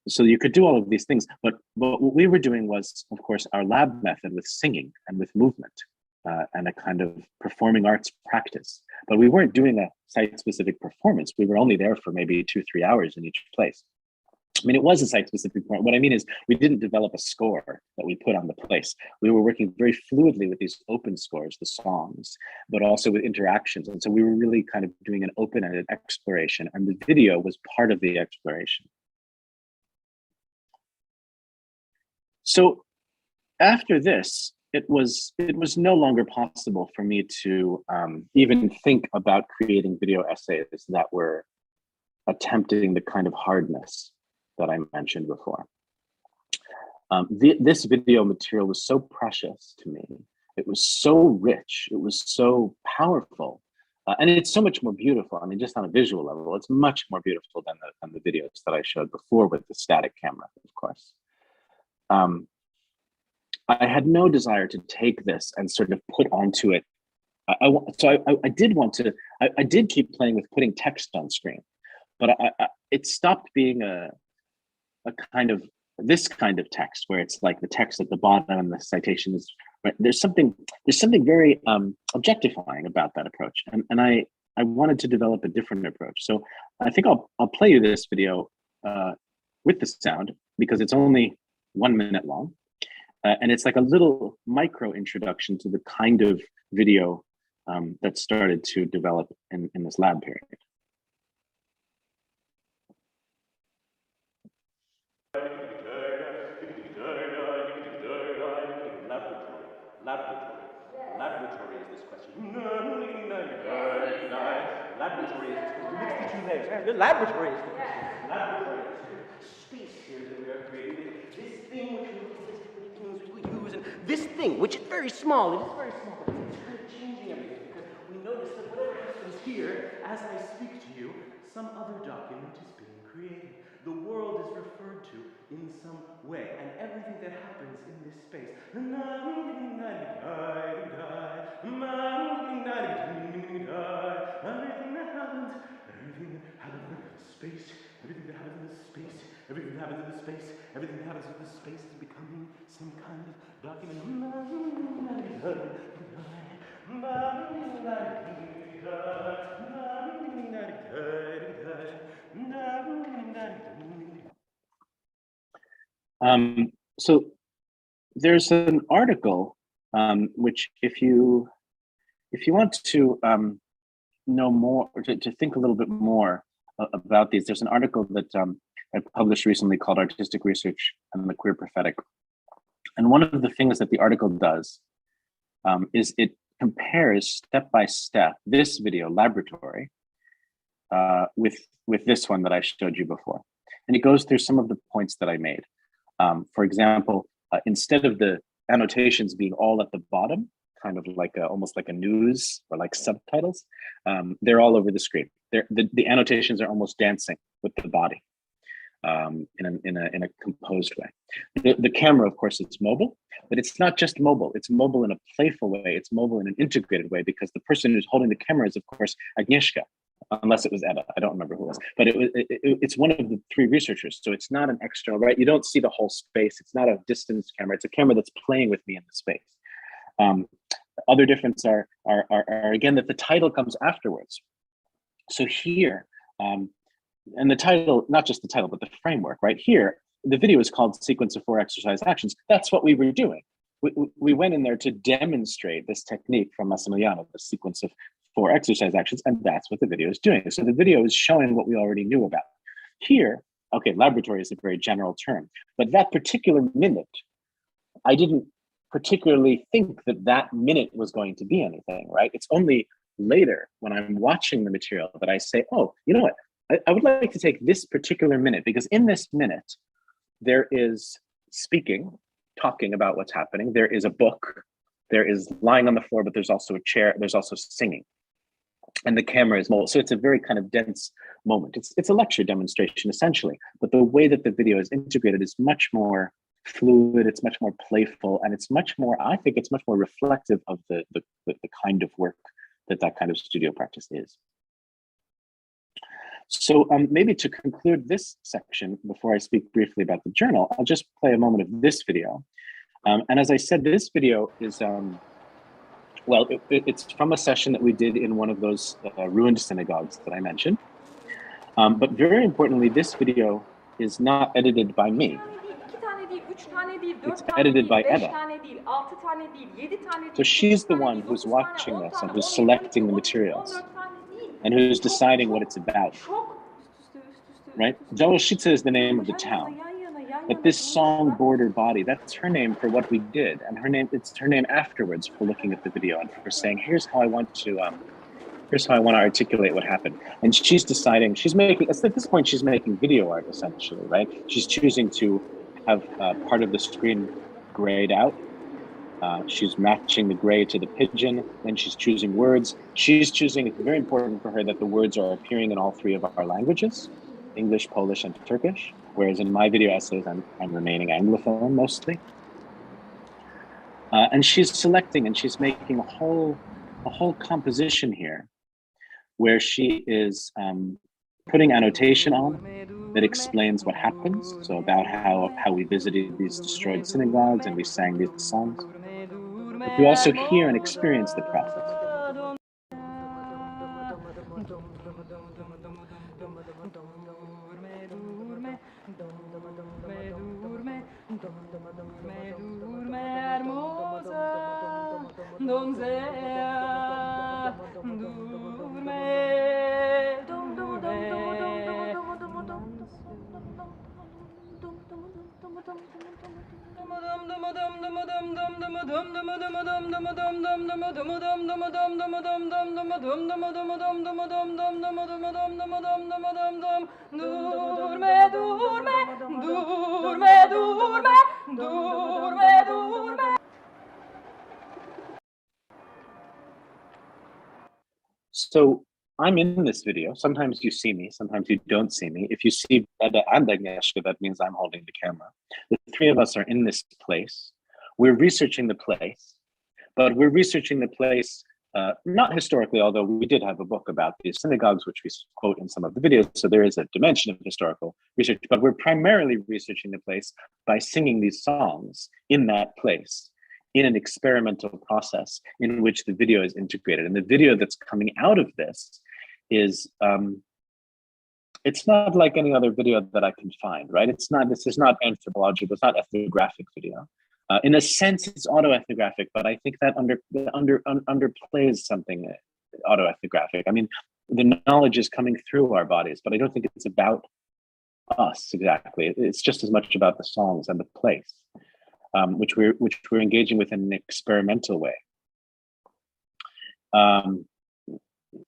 So you could do all of these things, but what we were doing was, of course, our lab method with singing and with movement and a kind of performing arts practice. But we weren't doing a site-specific performance. We were only there for maybe 2-3 hours in each place. I mean, it was a site-specific point. What I mean is we didn't develop a score that we put on the place. We were working very fluidly with these open scores, the songs, but also with interactions. And so we were really kind of doing an open-ended exploration, and the video was part of the exploration. So after this, it was no longer possible for me to even think about creating video essays that were attempting the kind of hardness that I mentioned before. This video material was so precious to me. It was so rich. It was so powerful. And it's so much more beautiful. I mean, just on a visual level, it's much more beautiful than the videos that I showed before with the static camera, of course. I had no desire to take this and sort of put onto it. I did keep playing with putting text on screen, but it stopped being a kind of this kind of text where it's like the text at the bottom and the citation is right. There's something very objectifying about that approach, and I wanted to develop a different approach. So I think I'll play you this video with the sound because it's only 1 minute long, and it's like a little micro introduction to the kind of video that started to develop in this lab period. Laboratory is this question. Laboratory is this question. Mix the two legs. The laboratory is the question. Laboratory is space here that we are creating. This thing which we use, and this thing which is very small. It is very small, but it's kind of changing everything because we notice that whatever happens here, as I speak to you, some other document is being created. The world is referred to in some way, and everything that happens in this space. Everything that happens in space, everything that happens in this space is becoming some kind of document. So there's an article which, if you want to know more, or to think a little bit more about these, there's an article that I published recently called Artistic Research and the Queer Prophetic. And one of the things that the article does is it compares step by step this video, Laboratory, with this one that I showed you before. And it goes through some of the points that I made. For example, instead of the annotations being all at the bottom, kind of like almost like a news or like subtitles, they're all over the screen. The annotations are almost dancing with the body in a composed way. The camera, of course, is mobile, but it's not just mobile. It's mobile in a playful way. It's mobile in an integrated way because the person who's holding the camera is, of course, Agnieszka. Unless it was Eva, I don't remember who it was, but it's one of the three researchers. So it's not an external, right? You don't see the whole space. It's not a distance camera. It's a camera that's playing with me in the space. Other differences are again that the title comes afterwards. So here, and the title, not just the title, but the framework, right? Here, the video is called Sequence of 4 Exercise Actions. That's what we were doing. We went in there to demonstrate this technique from Massimiliano, the sequence of 4 exercise actions, and that's what the video is doing. So the video is showing what we already knew about. Here, okay, laboratory is a very general term, but that particular minute, I didn't particularly think that minute was going to be anything, right? It's only later when I'm watching the material that I say, oh, you know what? I would like to take this particular minute, because in this minute, there is speaking, talking about what's happening. There is a book, there is lying on the floor, but there's also a chair, there's also singing. And the camera is mobile. So it's a very kind of dense moment. It's a lecture demonstration, essentially. But the way that the video is integrated is much more fluid, it's much more playful, and it's much more, I think it's much more reflective of the kind of work that kind of studio practice is. So maybe to conclude this section, before I speak briefly about the journal, I'll just play a moment of this video. And as I said, this video is, well, it's from a session that we did in one of those ruined synagogues that I mentioned. But very importantly, this video is not edited by me. It's edited by Eda. So she's the one who's watching this and who's selecting the materials and who's deciding what it's about, right? Jawoshitsa is the name of the town, but this song Border Body, that's her name for what we did, and it's her name afterwards for looking at the video and for saying, here's how I want to articulate what happened. And she's deciding, at this point, she's making video art essentially, right? She's choosing to have part of the screen grayed out. She's matching the gray to the pigeon, then she's choosing words. She's choosing, it's very important for her that the words are appearing in all three of our languages, English, Polish, and Turkish, whereas in my video essays, I'm remaining Anglophone mostly. And she's selecting and she's making a whole composition here where she is putting annotation on that explains what happens, so about how we visited these destroyed synagogues and we sang these songs. But you also hear and experience the process. So I'm in this video. Sometimes you see me, sometimes you don't see me. If you see Beda and Agnieszka, that means I'm holding the camera. The three of us are in this place. We're researching the place, but we're researching the place not historically, although we did have a book about these synagogues, which we quote in some of the videos. So there is a dimension of historical research, but we're primarily researching the place by singing these songs in that place, in an experimental process in which the video is integrated. And the video that's coming out of this is, it's not like any other video that I can find, right? This is not anthropological, it's not ethnographic video. In a sense, it's autoethnographic, but I think that underplays something autoethnographic. I mean, the knowledge is coming through our bodies, but I don't think it's about us exactly. It's just as much about the songs and the place, which we're engaging with in an experimental way.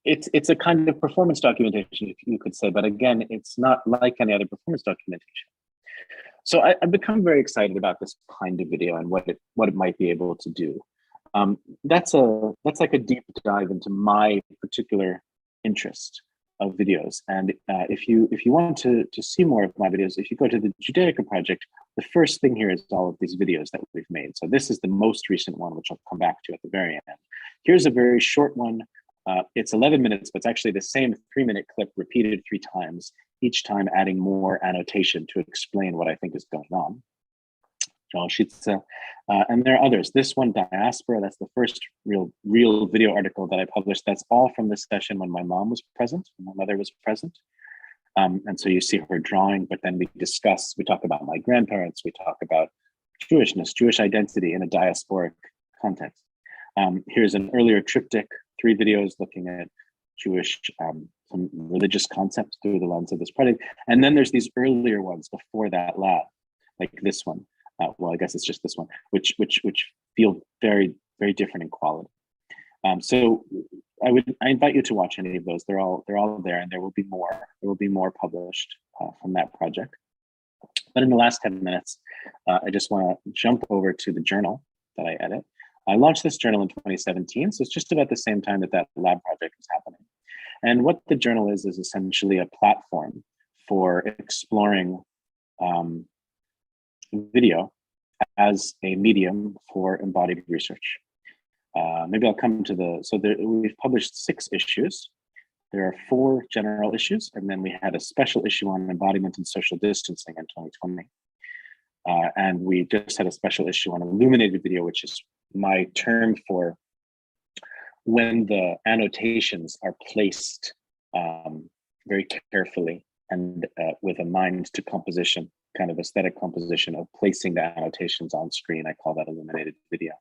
It's a kind of performance documentation, you could say, but again, it's not like any other performance documentation. So I've become very excited about this kind of video and what it might be able to do. That's like a deep dive into my particular interest of videos. And if you want to see more of my videos, if you go to the Judaica project, the first thing here is all of these videos that we've made. So this is the most recent one, which I'll come back to at the very end. Here's a very short one. It's 11 minutes, but it's actually the same 3-minute clip repeated 3 times, each time adding more annotation to explain what I think is going on. And there are others. This one, Diaspora, that's the first real video article that I published. That's all from this session when my mom was present, when my mother was present. And so you see her drawing, but then we talk about my grandparents, we talk about Jewishness, Jewish identity in a diasporic context. Here's an earlier triptych, 3 videos looking at Jewish, some religious concepts through the lens of this project. And then there's these earlier ones before that lab, like this one. Well, I guess it's just this one, which feel very, very different in quality. So I invite you to watch any of those. They're all there, and there will be more. There will be more published from that project. But in the last 10 minutes, I just want to jump over to the journal that I edit. I launched this journal in 2017, so it's just about the same time that lab project was happening. And what the journal is essentially a platform for exploring video as a medium for embodied research. Maybe I'll come to we've published 6 issues. There are 4 general issues, and then we had a special issue on embodiment and social distancing in 2020. And we just had a special issue on illuminated video, which is my term for when the annotations are placed very carefully and with a mind to composition, kind of aesthetic composition of placing the annotations on screen. I call that illuminated video.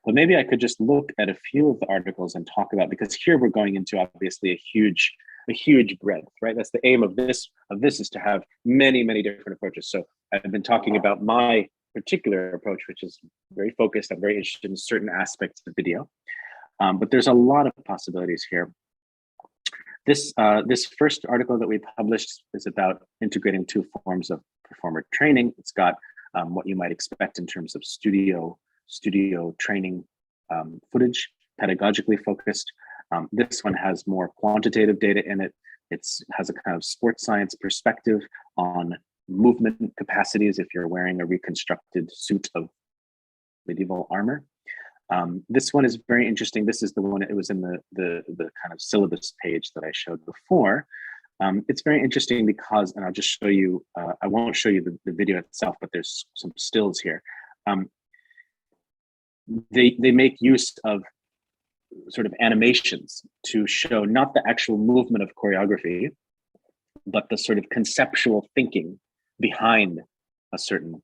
But maybe I could just look at a few of the articles and talk about, because here we're going into obviously a huge breadth, right? That's the aim of this is to have many, many different approaches. So I've been talking about my particular approach, which is very focused. I'm very interested in certain aspects of video, but there's a lot of possibilities here. This first article that we published is about integrating two forms of performer training. It's got what you might expect in terms of studio training footage, pedagogically focused. This one has more quantitative data in it. It has a kind of sports science perspective on movement capacities if you're wearing a reconstructed suit of medieval armor. This one is very interesting. This is the one, it was in the kind of syllabus page that I showed before. It's very interesting because, and I'll just show you, I won't show you the video itself, but there's some stills here. They make use of sort of animations to show not the actual movement of choreography, but the sort of conceptual thinking behind a certain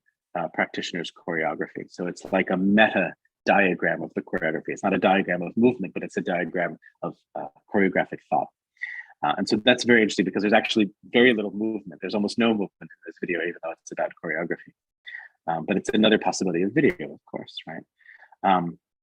practitioner's choreography. So it's like a meta diagram of the choreography. It's not a diagram of movement, but it's a diagram of choreographic thought. And so that's very interesting because there's actually very little movement. There's almost no movement in this video, even though it's about choreography. But it's another possibility of video, of course, right?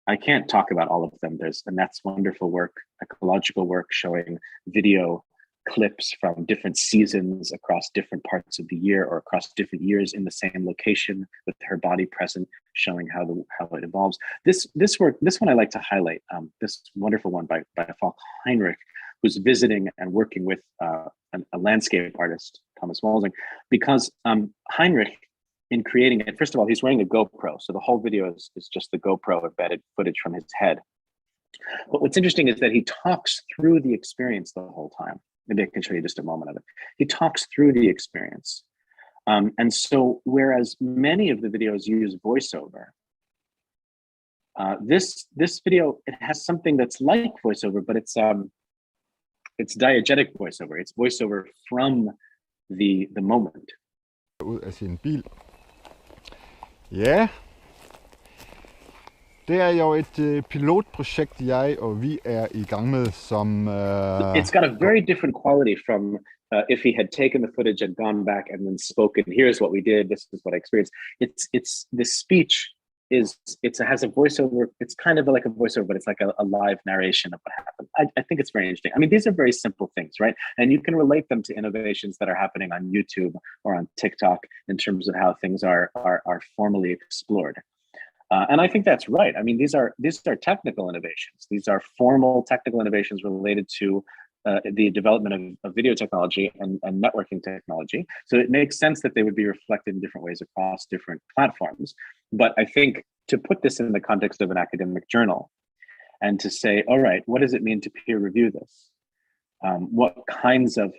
I can't talk about all of them. And that's wonderful work, ecological work showing video clips from different seasons across different parts of the year or across different years in the same location with her body present, showing how it evolves. This one I like to highlight, this wonderful one by Falk Heinrich, who's visiting and working with a landscape artist, Thomas Walsing, because Heinrich, in creating it, first of all, he's wearing a GoPro. So the whole video is just the GoPro embedded footage from his head. But what's interesting is that he talks through the experience the whole time. Maybe I can show you just a moment of it. He talks through the experience. And so whereas many of the videos use voiceover, this video, it has something that's like voiceover, but it's diegetic voiceover. It's voiceover from the moment. Ud af sin bil. Ja, det er jo et pilotprojekt, jeg og vi er i gang med, som... It's got a very different quality from if he had taken the footage and gone back and then spoken, here's what we did, this is what I experienced. It's the speech has a voiceover. It's kind of like a voiceover, but it's like a live narration of what happened. I think it's very interesting. I mean, these are very simple things, right? And you can relate them to innovations that are happening on YouTube or on TikTok in terms of how things are formally explored. And I think that's right. I mean, these are technical innovations. These are formal technical innovations related to the development of video technology and networking technology. So it makes sense that they would be reflected in different ways across different platforms. But I think to put this in the context of an academic journal and to say, all right, what does it mean to peer review this? What kinds of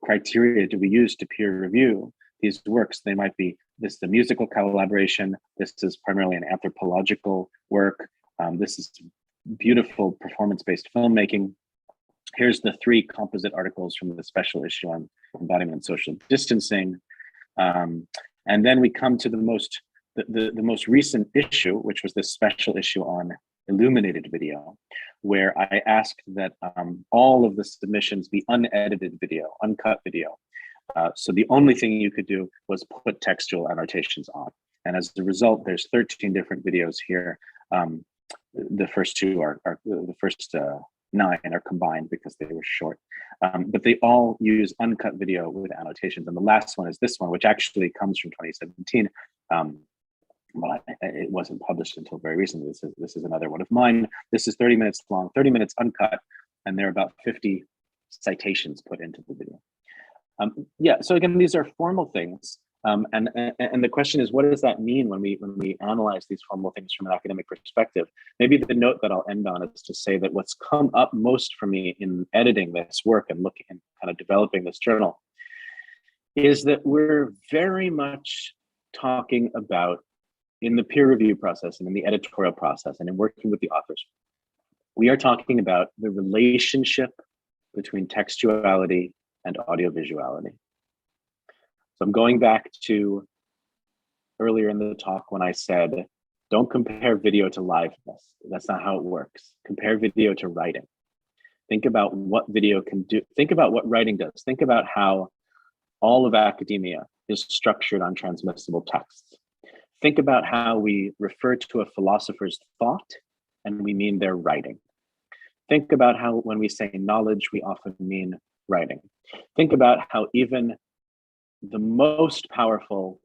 criteria do we use to peer review these works? They might be, this is a musical collaboration. This is primarily an anthropological work. This is beautiful performance-based filmmaking. Here's the 3 composite articles from the special issue on embodiment and social distancing. And then we come to the most recent issue, which was this special issue on illuminated video, where I asked that all of the submissions be unedited video, uncut video. So the only thing you could do was put textual annotations on. And as a result, there's 13 different videos here. The first 2 are the first 9 are combined because they were short, but they all use uncut video with annotations. And the last one is this one, which actually comes from 2017. Well, it wasn't published until very recently. This is another one of mine. This is 30 minutes long, 30 minutes uncut, and there are about 50 citations put into the video. Yeah, so again, these are formal things. And the question is, what does that mean when we analyze these formal things from an academic perspective? Maybe the note that I'll end on is to say that what's come up most for me in editing this work and looking and kind of developing this journal is that we're very much talking about, in the peer review process and in the editorial process and in working with the authors, we are talking about the relationship between textuality and audiovisuality. So I'm going back to earlier in the talk when I said, don't compare video to liveness. That's not how it works. Compare video to writing. Think about what video can do. Think about what writing does. Think about how all of academia is structured on transmissible texts. Think about how we refer to a philosopher's thought and we mean their writing. Think about how when we say knowledge, we often mean writing. Think about how even the most powerful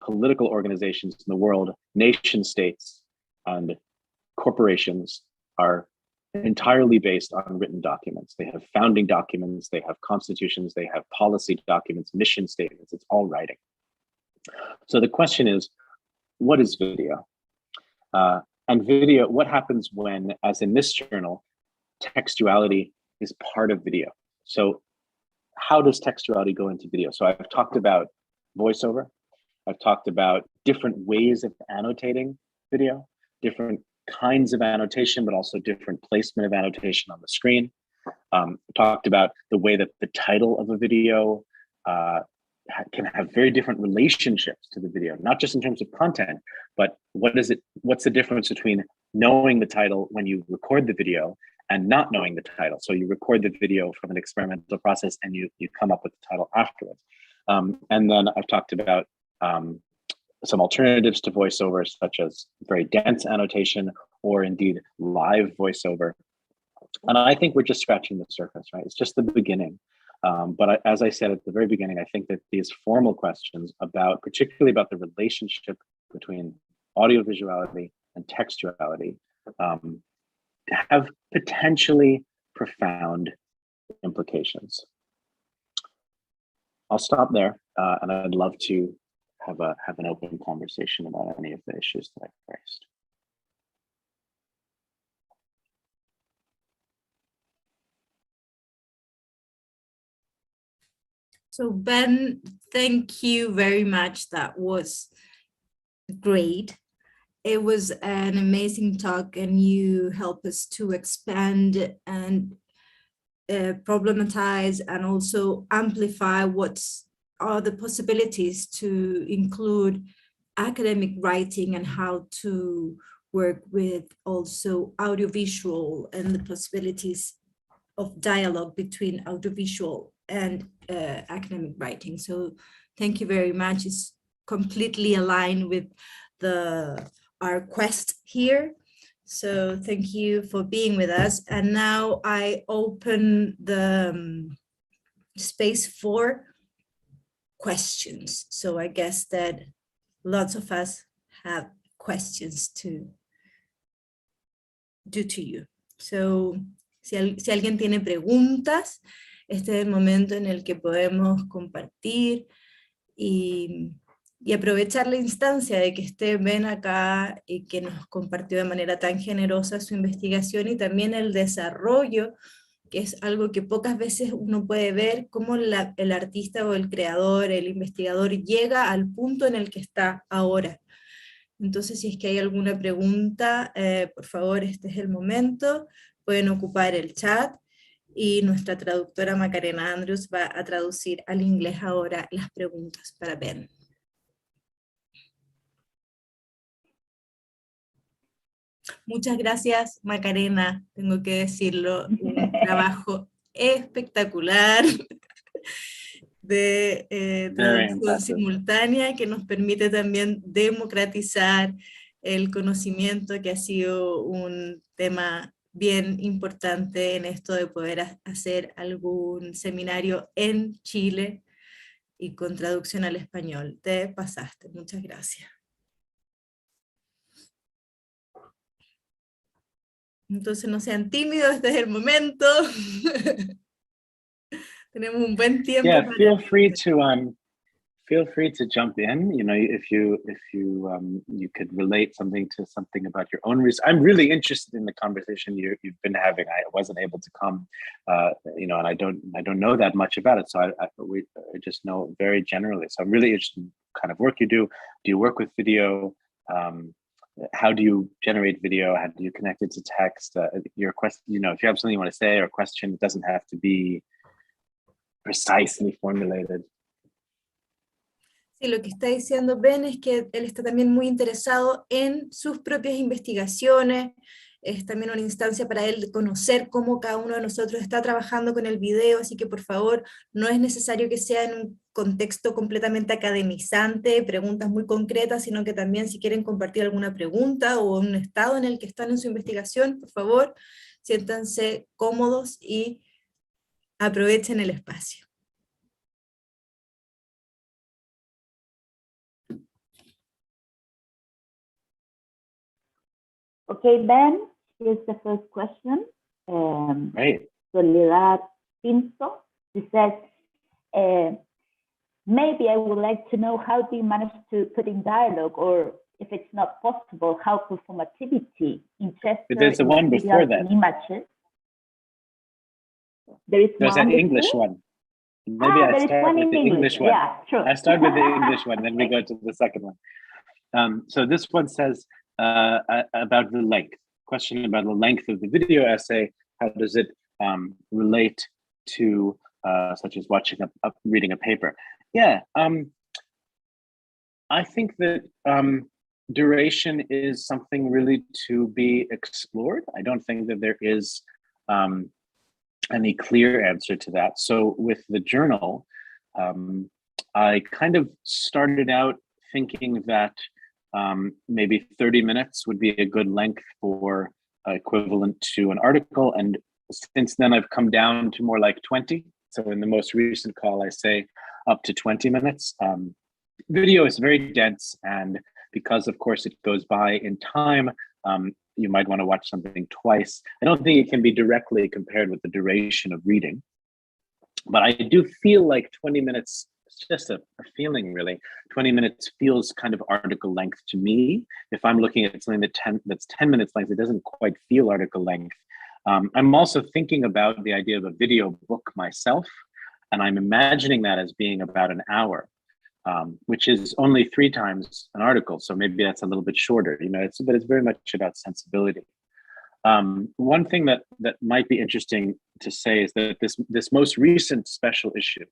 political organizations in the world, nation states and corporations, are entirely based on written documents. They have founding documents, they have constitutions, they have policy documents, mission statements, it's all writing. So the question is, what is video? And video, what happens when, as in this journal, textuality is part of video? So how does textuality go into video? So I've talked about voiceover. I've talked about different ways of annotating video, different kinds of annotation, but also different placement of annotation on the screen. Talked about the way that the title of a video can have very different relationships to the video, not just in terms of content, but what's the difference between knowing the title when you record the video and not knowing the title. So you record the video from an experimental process and you come up with the title afterwards. And then I've talked about some alternatives to voiceover, such as very dense annotation or indeed live voiceover. And I think we're just scratching the surface, right? It's just the beginning. But as I said at the very beginning, I think that these formal questions about, particularly about the relationship between audiovisuality and textuality, have potentially profound implications. I'll stop there, and I'd love to have an open conversation about any of the issues that I've raised. So Ben, thank you very much. That was great. It was an amazing talk, and you help us to expand and problematize and also amplify what are the possibilities to include academic writing and how to work with also audiovisual and the possibilities of dialogue between audiovisual and academic writing. So thank you very much. It's completely aligned with our quest here. So thank you for being with us. And now I open the space for questions. So I guess that lots of us have questions to do to you. So si alguien tiene preguntas, este es el momento en el que podemos compartir y aprovechar la instancia de que esté Ben acá y que nos compartió de manera tan generosa su investigación y también el desarrollo, que es algo que pocas veces uno puede ver, cómo el artista o el creador, el investigador llega al punto en el que está ahora. Entonces, si es que hay alguna pregunta, por favor, este es el momento, pueden ocupar el chat, y nuestra traductora Macarena Andrews va a traducir al inglés ahora las preguntas para Ben. Muchas gracias, Macarena, tengo que decirlo, un trabajo espectacular de traducción simultánea que nos permite también democratizar el conocimiento, que ha sido un tema bien importante en esto de poder hacer algún seminario en Chile y con traducción al español. Te pasaste, muchas gracias. Entonces no sean tímidos, este es el momento. Tenemos un buen tiempo. Yeah, feel free to jump in. You know, if you could relate something to something about your own research. I'm really interested in the conversation you've been having. I wasn't able to come, you know, and I don't know that much about it. So I just know very generally. So I'm really interested in the kind of work you do. Do you work with video? How do you generate video? How do you connect it to text? Your question, you know, if you have something you want to say or a question, it doesn't have to be precisely formulated. Sí, lo que está diciendo Ben es que él está también muy interesado en sus propias investigaciones, es también una instancia para él conocer cómo cada uno de nosotros está trabajando con el video, así que por favor, no es necesario que sea en un contexto completamente academizante, preguntas muy concretas, sino que también si quieren compartir alguna pregunta o un estado en el que están en su investigación, por favor, siéntanse cómodos y aprovechen el espacio. Okay, Ben, here's the first question. Right. Soledad Pinto, she says, maybe I would like to know how do you manage to put in dialogue, or if it's not possible, how performativity in gesture, But there's the one before that. images. There's an English one. Maybe I start with the English one. Yeah, true. I start with the English one, then we go to the second one. So this one says about the length. Question about the length of the video essay. How does it relate to such as watching reading a paper? Yeah, I think that duration is something really to be explored. I don't think that there is any clear answer to that. So with the journal, I kind of started out thinking that maybe 30 minutes would be a good length for equivalent to an article. And since then I've come down to more like 20. So in the most recent call, I say up to 20 minutes. Video is very dense, and because of course it goes by in time, you might want to watch something twice. I don't think it can be directly compared with the duration of reading, but I do feel like 20 minutes, it's just a feeling really. 20 minutes feels kind of article length to me. If I'm looking at something that's 10 minutes length, it doesn't quite feel article length. I'm also thinking about the idea of a video book myself, and I'm imagining that as being about an hour, which is only 3 times an article. So maybe that's a little bit shorter, you know, but it's very much about sensibility. One thing that might be interesting to say is that this most recent special issue,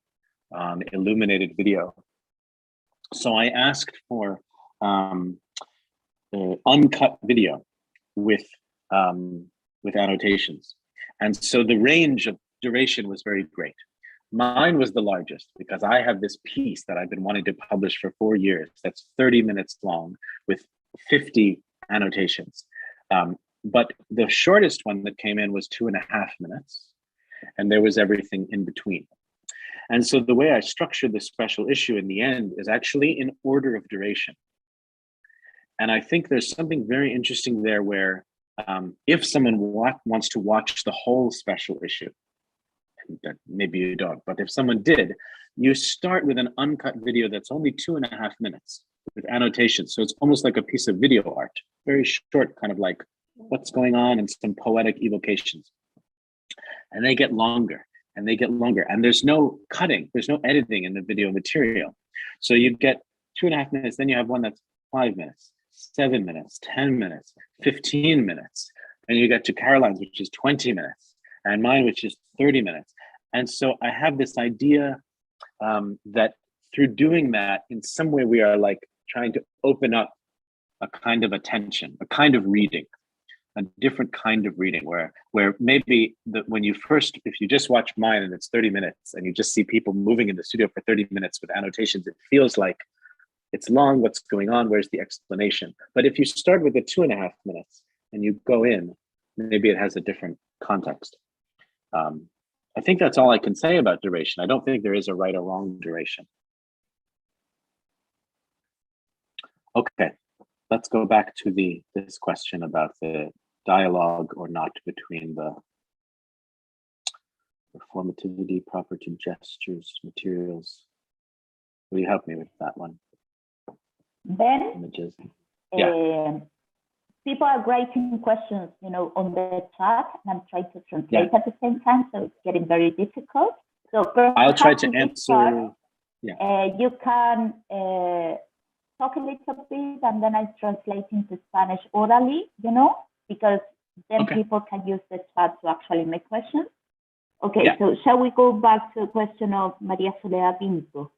illuminated video. So I asked for uncut video with annotations. And so the range of duration was very great. Mine was the largest because I have this piece that I've been wanting to publish for 4 years that's 30 minutes long with 50 annotations. But the shortest one that came in was 2.5 minutes, and there was everything in between. And so the way I structured this special issue in the end is actually in order of duration. And I think there's something very interesting there where if someone wants to watch the whole special issue, that maybe you don't, but if someone did, you start with an uncut video that's only 2.5 minutes with annotations. So it's almost like a piece of video art, very short, kind of like what's going on and some poetic evocations. And they get longer and they get longer, and there's no cutting, there's no editing in the video material. So you get 2.5 minutes, then you have one that's 5 minutes, 7 minutes, 10 minutes, 15 minutes. And you get to Caroline's, which is 20 minutes, and mine, which is 30 minutes. And so I have this idea that through doing that, in some way, we are like trying to open up a kind of attention, a kind of reading, a different kind of reading where maybe when you first, if you just watch mine and it's 30 minutes and you just see people moving in the studio for 30 minutes with annotations, it feels like it's long, what's going on, where's the explanation? But if you start with the 2.5 minutes and you go in, maybe it has a different context. I think that's all I can say about duration. I don't think there is a right or wrong duration. Okay, let's go back to this question about the dialogue or not between the performativity proper to gestures, materials. Will you help me with that one? Ben, images. Yeah. People are writing questions, you know, on the chat, and I'm trying to translate at the same time, so it's getting very difficult. So I'll try to answer. You can talk a little bit, and then I translate into Spanish orally, you know, because then people can use the chat to actually make questions. Okay, Yeah. so shall we go back to the question of Maria Soledad Pinto?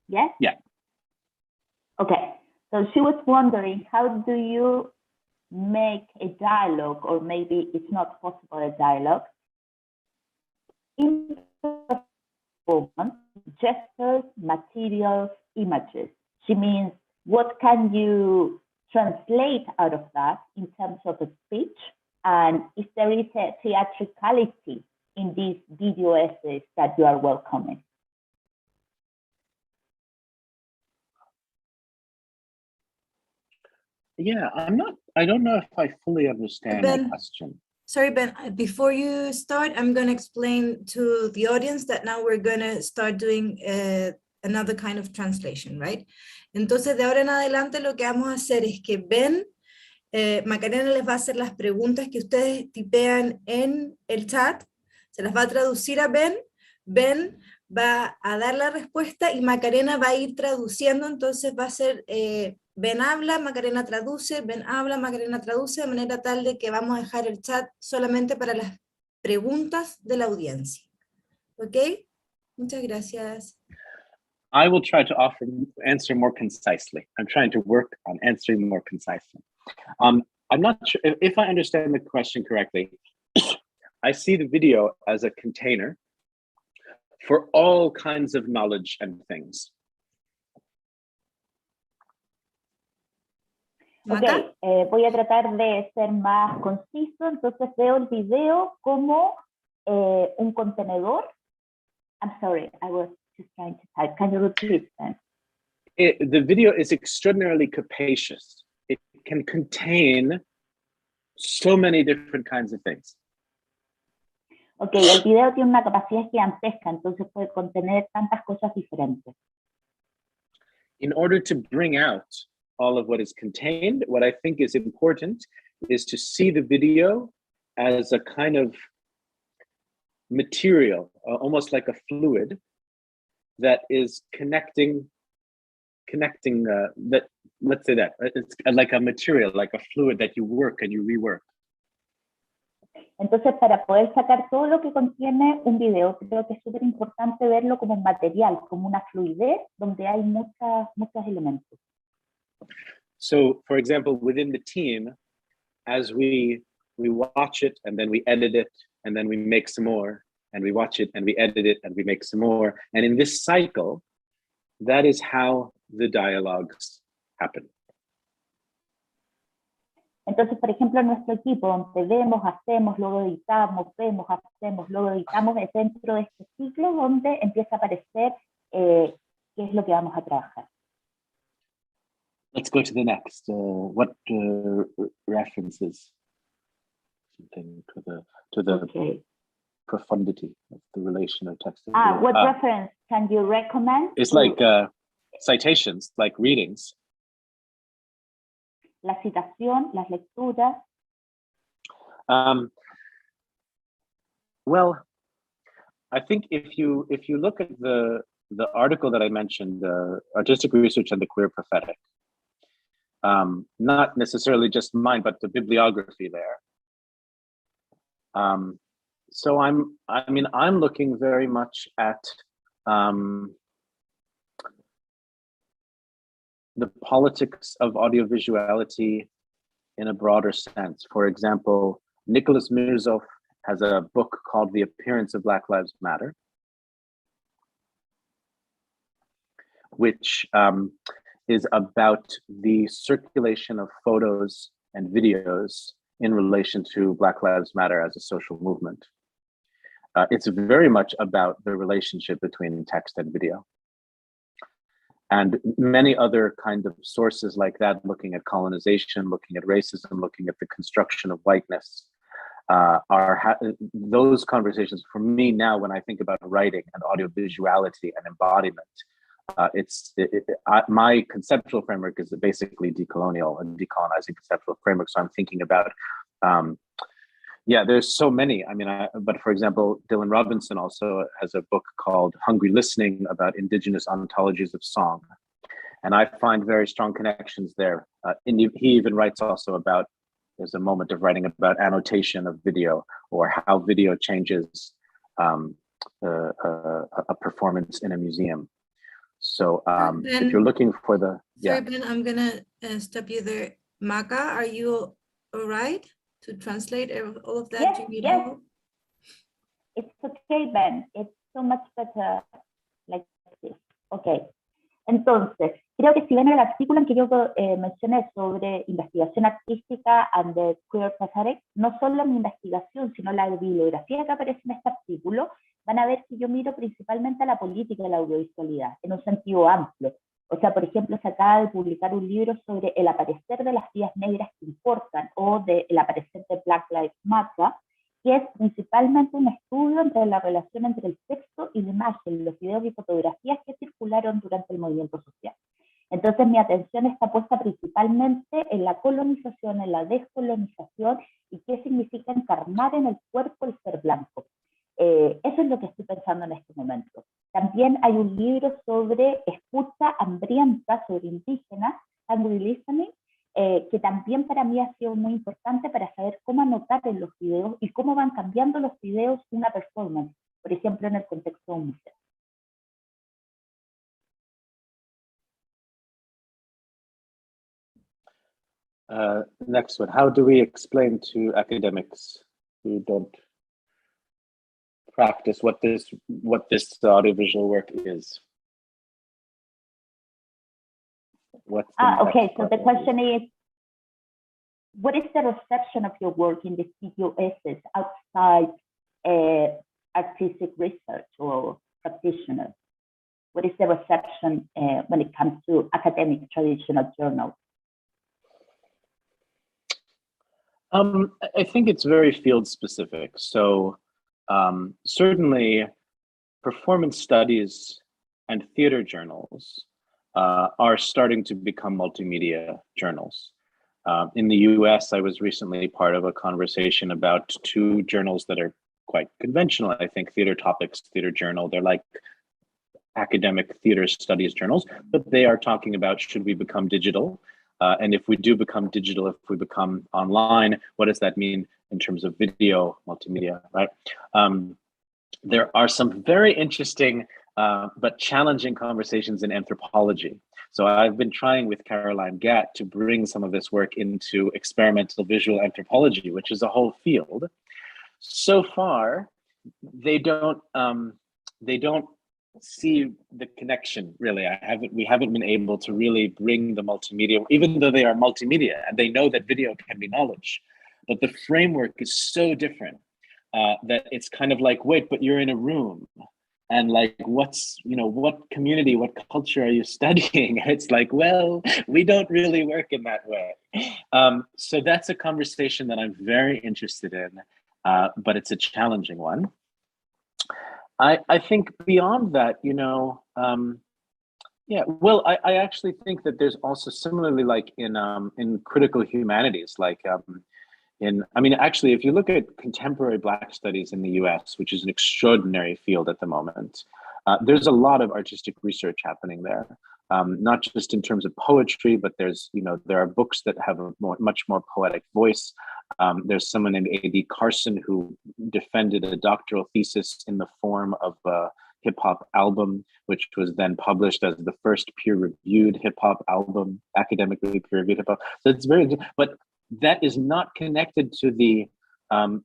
Yes? Yeah. Okay, so she was wondering, how do you make a dialogue, or maybe it's not possible a dialogue, in performance, gestures, materials, images? She means, what can you translate out of that in terms of a speech? And if there is a theatricality in these video essays that you are welcoming? Yeah, I don't know if I fully understand the Ben, question. sorry, Ben, before you start, I'm going to explain to the audience that now we're going to start doing another kind of translation, right? Entonces, de ahora en adelante, lo que vamos a hacer es que Ben, Macarena les va a hacer las preguntas que ustedes tipean en el chat, se las va a traducir a Ben, Ben va a dar la respuesta y Macarena va a ir traduciendo, entonces va a ser Ben habla, Macarena traduce, Ben habla, Macarena traduce, de manera tal de que vamos a dejar el chat solamente para las preguntas de la audiencia. ¿Ok? Muchas gracias. I will try to answer more concisely. I'm trying to work on answering more concisely. I'm not sure if I understand the question correctly. I see the video as a container for all kinds of knowledge and things. Ok, voy a tratar de ser más conciso, entonces veo el video como un contenedor. I'm sorry, I was just trying to type. Can you repeat that? The video is extraordinarily capacious. It can contain so many different kinds of things. Ok, el video tiene una capacidad gigantesca, entonces puede contener tantas cosas diferentes. In order to bring out all of what is contained, what I think is important is to see the video as a kind of material, almost like a fluid that is connecting that, let's say that, it's like a material, like a fluid that you work and you rework. Entonces, para poder sacar todo lo que contiene un video, creo que es súper importante verlo como un material, como una fluidez, donde hay muchos elementos. So, for example, within the team, as we watch it and then we edit it and then we make some more, and we watch it and we edit it and we make some more, and in this cycle, that is how the dialogues happen. Entonces, por ejemplo, en nuestro equipo, donde vemos, hacemos, luego editamos, vemos, hacemos, luego editamos, es dentro de este ciclo donde empieza a aparecer qué es lo que vamos a trabajar. Let's go to the next. What references something to the Okay. profundity of the relation of text and video? What reference can you recommend? It's like citations, like readings. La citación, las lecturas. Well, I think if you look at the article that I mentioned, Artistic Research and the Queer Prophetic, not necessarily just mine, but the bibliography there. So I'm looking very much at the politics of audiovisuality in a broader sense. For example, Nicholas Mirzoff has a book called The Appearance of Black Lives Matter, which is about the circulation of photos and videos in relation to Black Lives Matter as a social movement. It's very much about the relationship between text and video. And many other kinds of sources like that, looking at colonization, looking at racism, looking at the construction of whiteness, those conversations for me now, when I think about writing and audiovisuality and embodiment, my conceptual framework is basically decolonial and decolonizing conceptual framework. So I'm thinking about, there's so many. But for example, Dylan Robinson also has a book called Hungry Listening about indigenous ontologies of song. And I find very strong connections there. He even writes also about, there's a moment of writing about annotation of video, or how video changes a performance in a museum. So Ben, if you're looking for the, sorry, Ben, I'm gonna stop you there. Maka, are you all right to translate all of that? Yes, Do you need yes. help? It's okay, Ben. It's so much better like this. Okay. Entonces, creo que si ven el artículo en que yo mencioné sobre investigación artística and the queer pathetic, no solo mi investigación, sino la bibliografía que aparece en este artículo, van a ver que yo miro principalmente a la política de la audiovisualidad, en un sentido amplio. O sea, por ejemplo, se acaba de publicar un libro sobre el aparecer de las vidas negras que importan, o el aparecer de Black Lives Matter, que es principalmente un estudio entre la relación entre el texto y la imagen, los videos y fotografías que circularon durante el movimiento social. Entonces mi atención está puesta principalmente en la colonización, en la descolonización y qué significa encarnar en el cuerpo el ser blanco. Eso es lo que estoy pensando en este momento. También hay un libro sobre escucha hambrienta, sobre indígenas, hungry listening, que también para mí ha sido muy importante para saber cómo anotar en los videos y cómo van cambiando los videos una performance, por ejemplo, en el contexto de un museo. Next one, how do we explain to academics who don't practice what this audiovisual work is? Okay, so the question is, what is the reception of your work in the video essays outside artistic research or practitioners? What is the reception when it comes to academic traditional journals? I think it's very field specific. So certainly performance studies and theater journals are starting to become multimedia journals. In the US, I was recently part of a conversation about two journals that are quite conventional, I think, Theater Topics, Theater Journal. They're like academic theater studies journals, but they are talking about, should we become digital? And if we do become digital, if we become online, what does that mean in terms of video, multimedia, right? There are some very interesting but challenging conversations in anthropology. So I've been trying with Caroline Gatt to bring some of this work into experimental visual anthropology, which is a whole field. So far, they don't see the connection, really. We haven't been able to really bring the multimedia, even though they are multimedia and they know that video can be knowledge, but the framework is so different that it's kind of like, wait, but you're in a room. And like, what's, what community, what culture are you studying? It's like, well, we don't really work in that way. So that's a conversation that I'm very interested in, but it's a challenging one. I think beyond that, I actually think that there's also similarly like in critical humanities, like actually, if you look at contemporary Black studies in the US, which is an extraordinary field at the moment, there's a lot of artistic research happening there, not just in terms of poetry, but there's, there are books that have a much more poetic voice. There's someone named A.D. Carson who defended a doctoral thesis in the form of a hip-hop album, which was then published as the first peer-reviewed hip-hop album, academically peer-reviewed hip-hop. So it's very, but that is not connected to the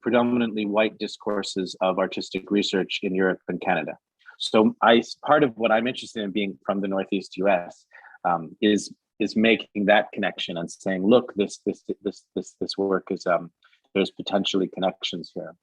predominantly white discourses of artistic research in Europe and Canada. So part of what I'm interested in, being from the Northeast US, is making that connection and saying, look, this work is there's potentially connections here.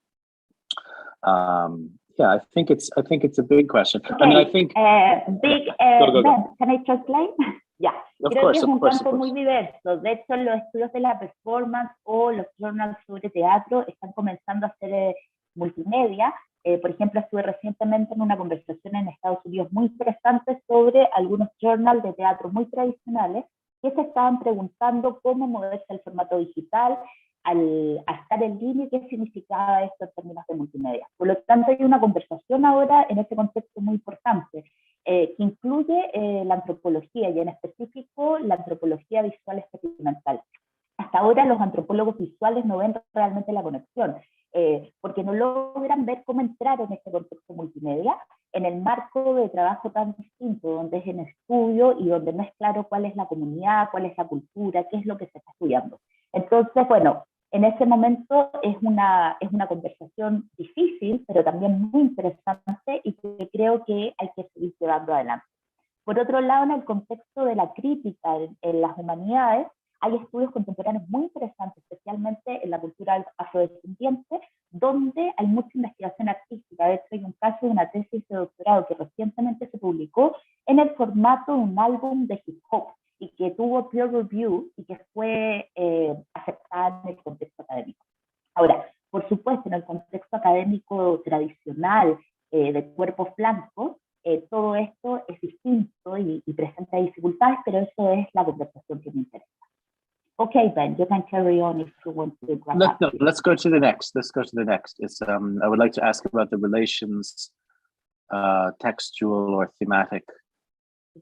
I think it's a big question. Okay. I mean, I think go. Ben, can I translate? Ya, creo que es un campo muy course. diverso. De hecho, los estudios de la performance o los journals sobre teatro están comenzando a hacer multimedia. Por ejemplo, estuve recientemente en una conversación en Estados Unidos muy interesante sobre algunos journals de teatro muy tradicionales que se estaban preguntando cómo moverse al formato digital, al estar en línea, qué significaba esto en términos de multimedia. Por lo tanto, hay una conversación ahora en este contexto muy importante, que incluye la antropología y en específico la antropología visual experimental. Hasta ahora los antropólogos visuales no ven realmente la conexión. porque no logran ver cómo entrar en este contexto multimedia, en el marco de trabajo tan distinto, donde es en estudio y donde no es claro cuál es la comunidad, cuál es la cultura, qué es lo que se está estudiando. Entonces, bueno, en ese momento es una conversación difícil, pero también muy interesante y que creo que hay que seguir llevando adelante. Por otro lado, en el contexto de la crítica en las humanidades, hay estudios contemporáneos muy interesantes, especialmente en la cultura afrodescendiente, donde hay mucha investigación artística. De hecho, hay un caso de una tesis de doctorado que recientemente se publicó en el formato de un álbum de hip hop y que tuvo peer review y que fue aceptada en el contexto académico. Ahora, por supuesto, en el contexto académico tradicional de cuerpos blancos, todo esto es distinto y presenta dificultades, pero eso es la conversación que me interesa. Okay, Ben, you can carry on if you want to wrap up. No, let's go to the next. Let's go to the next. It's I would like to ask about the relations, textual or thematic.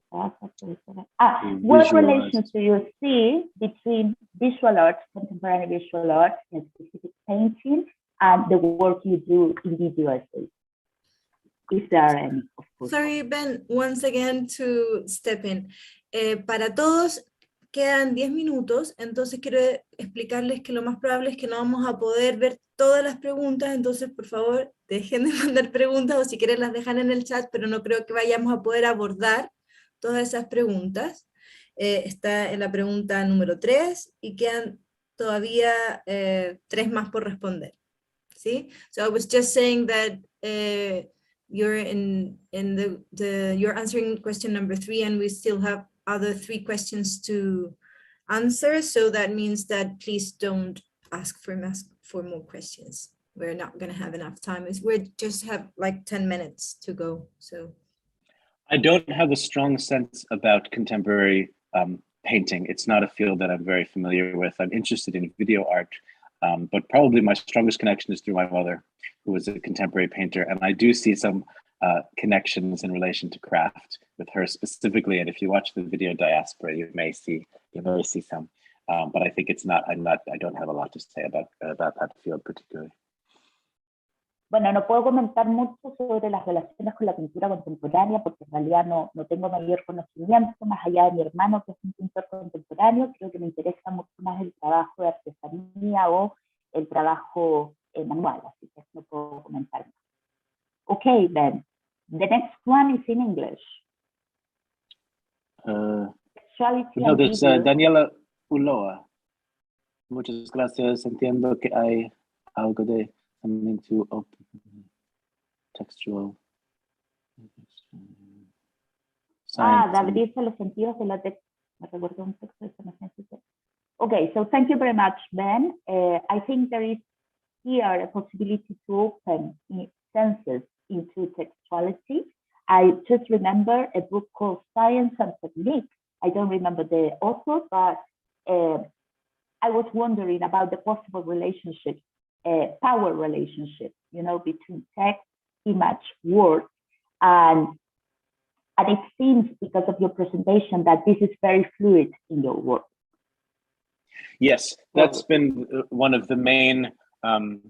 What relations do you see between visual arts, contemporary visual arts, and specific painting, and the work you do in video essays? If there are any, of course. Sorry, Ben, once again to step in. Para todos quedan 10 minutos, entonces quiero explicarles que lo más probable es que no vamos a poder ver todas las preguntas, entonces por favor dejen de mandar preguntas o si quieren las dejan en el chat, pero no creo que vayamos a poder abordar todas esas preguntas. Está en la pregunta número 3 y quedan todavía 3 más por responder. ¿Sí? So I was just saying that you're you're answering question number 3 and we still have other 3 questions to answer, so that means that please don't ask for more questions. We're not going to have enough time. We just have like 10 minutes to go. So I don't have a strong sense about contemporary painting. It's not a field that I'm very familiar with. I'm interested in video art, but probably my strongest connection is through my mother, who was a contemporary painter, and I do see some connections in relation to craft with her specifically. And if you watch the video Diaspora, you may see some. But I think I don't have a lot to say about that field particularly. Bueno, no puedo comentar mucho sobre las relaciones con la pintura contemporánea porque en realidad no tengo mayor conocimiento, más allá de mi hermano que es un pintor contemporáneo. Creo que me interesa mucho más el trabajo de artesanía o el trabajo manual, así que no puedo comentar más. Okay, then. The next one is in English. There's Daniela Uloa. Muchas gracias. Entiendo que hay algo de something to open textual. De abrirse los sentidos de la texto. Me recuerdo un texto de semejante. Okay, so thank you very much, Ben. I think there is here a possibility to open senses into textuality. I just remember a book called Science and Technique. I don't remember the author, but I was wondering about the possible relationships, power relationship, between text, image, word, and it seems because of your presentation that this is very fluid in your work. Yes, that's been one of the main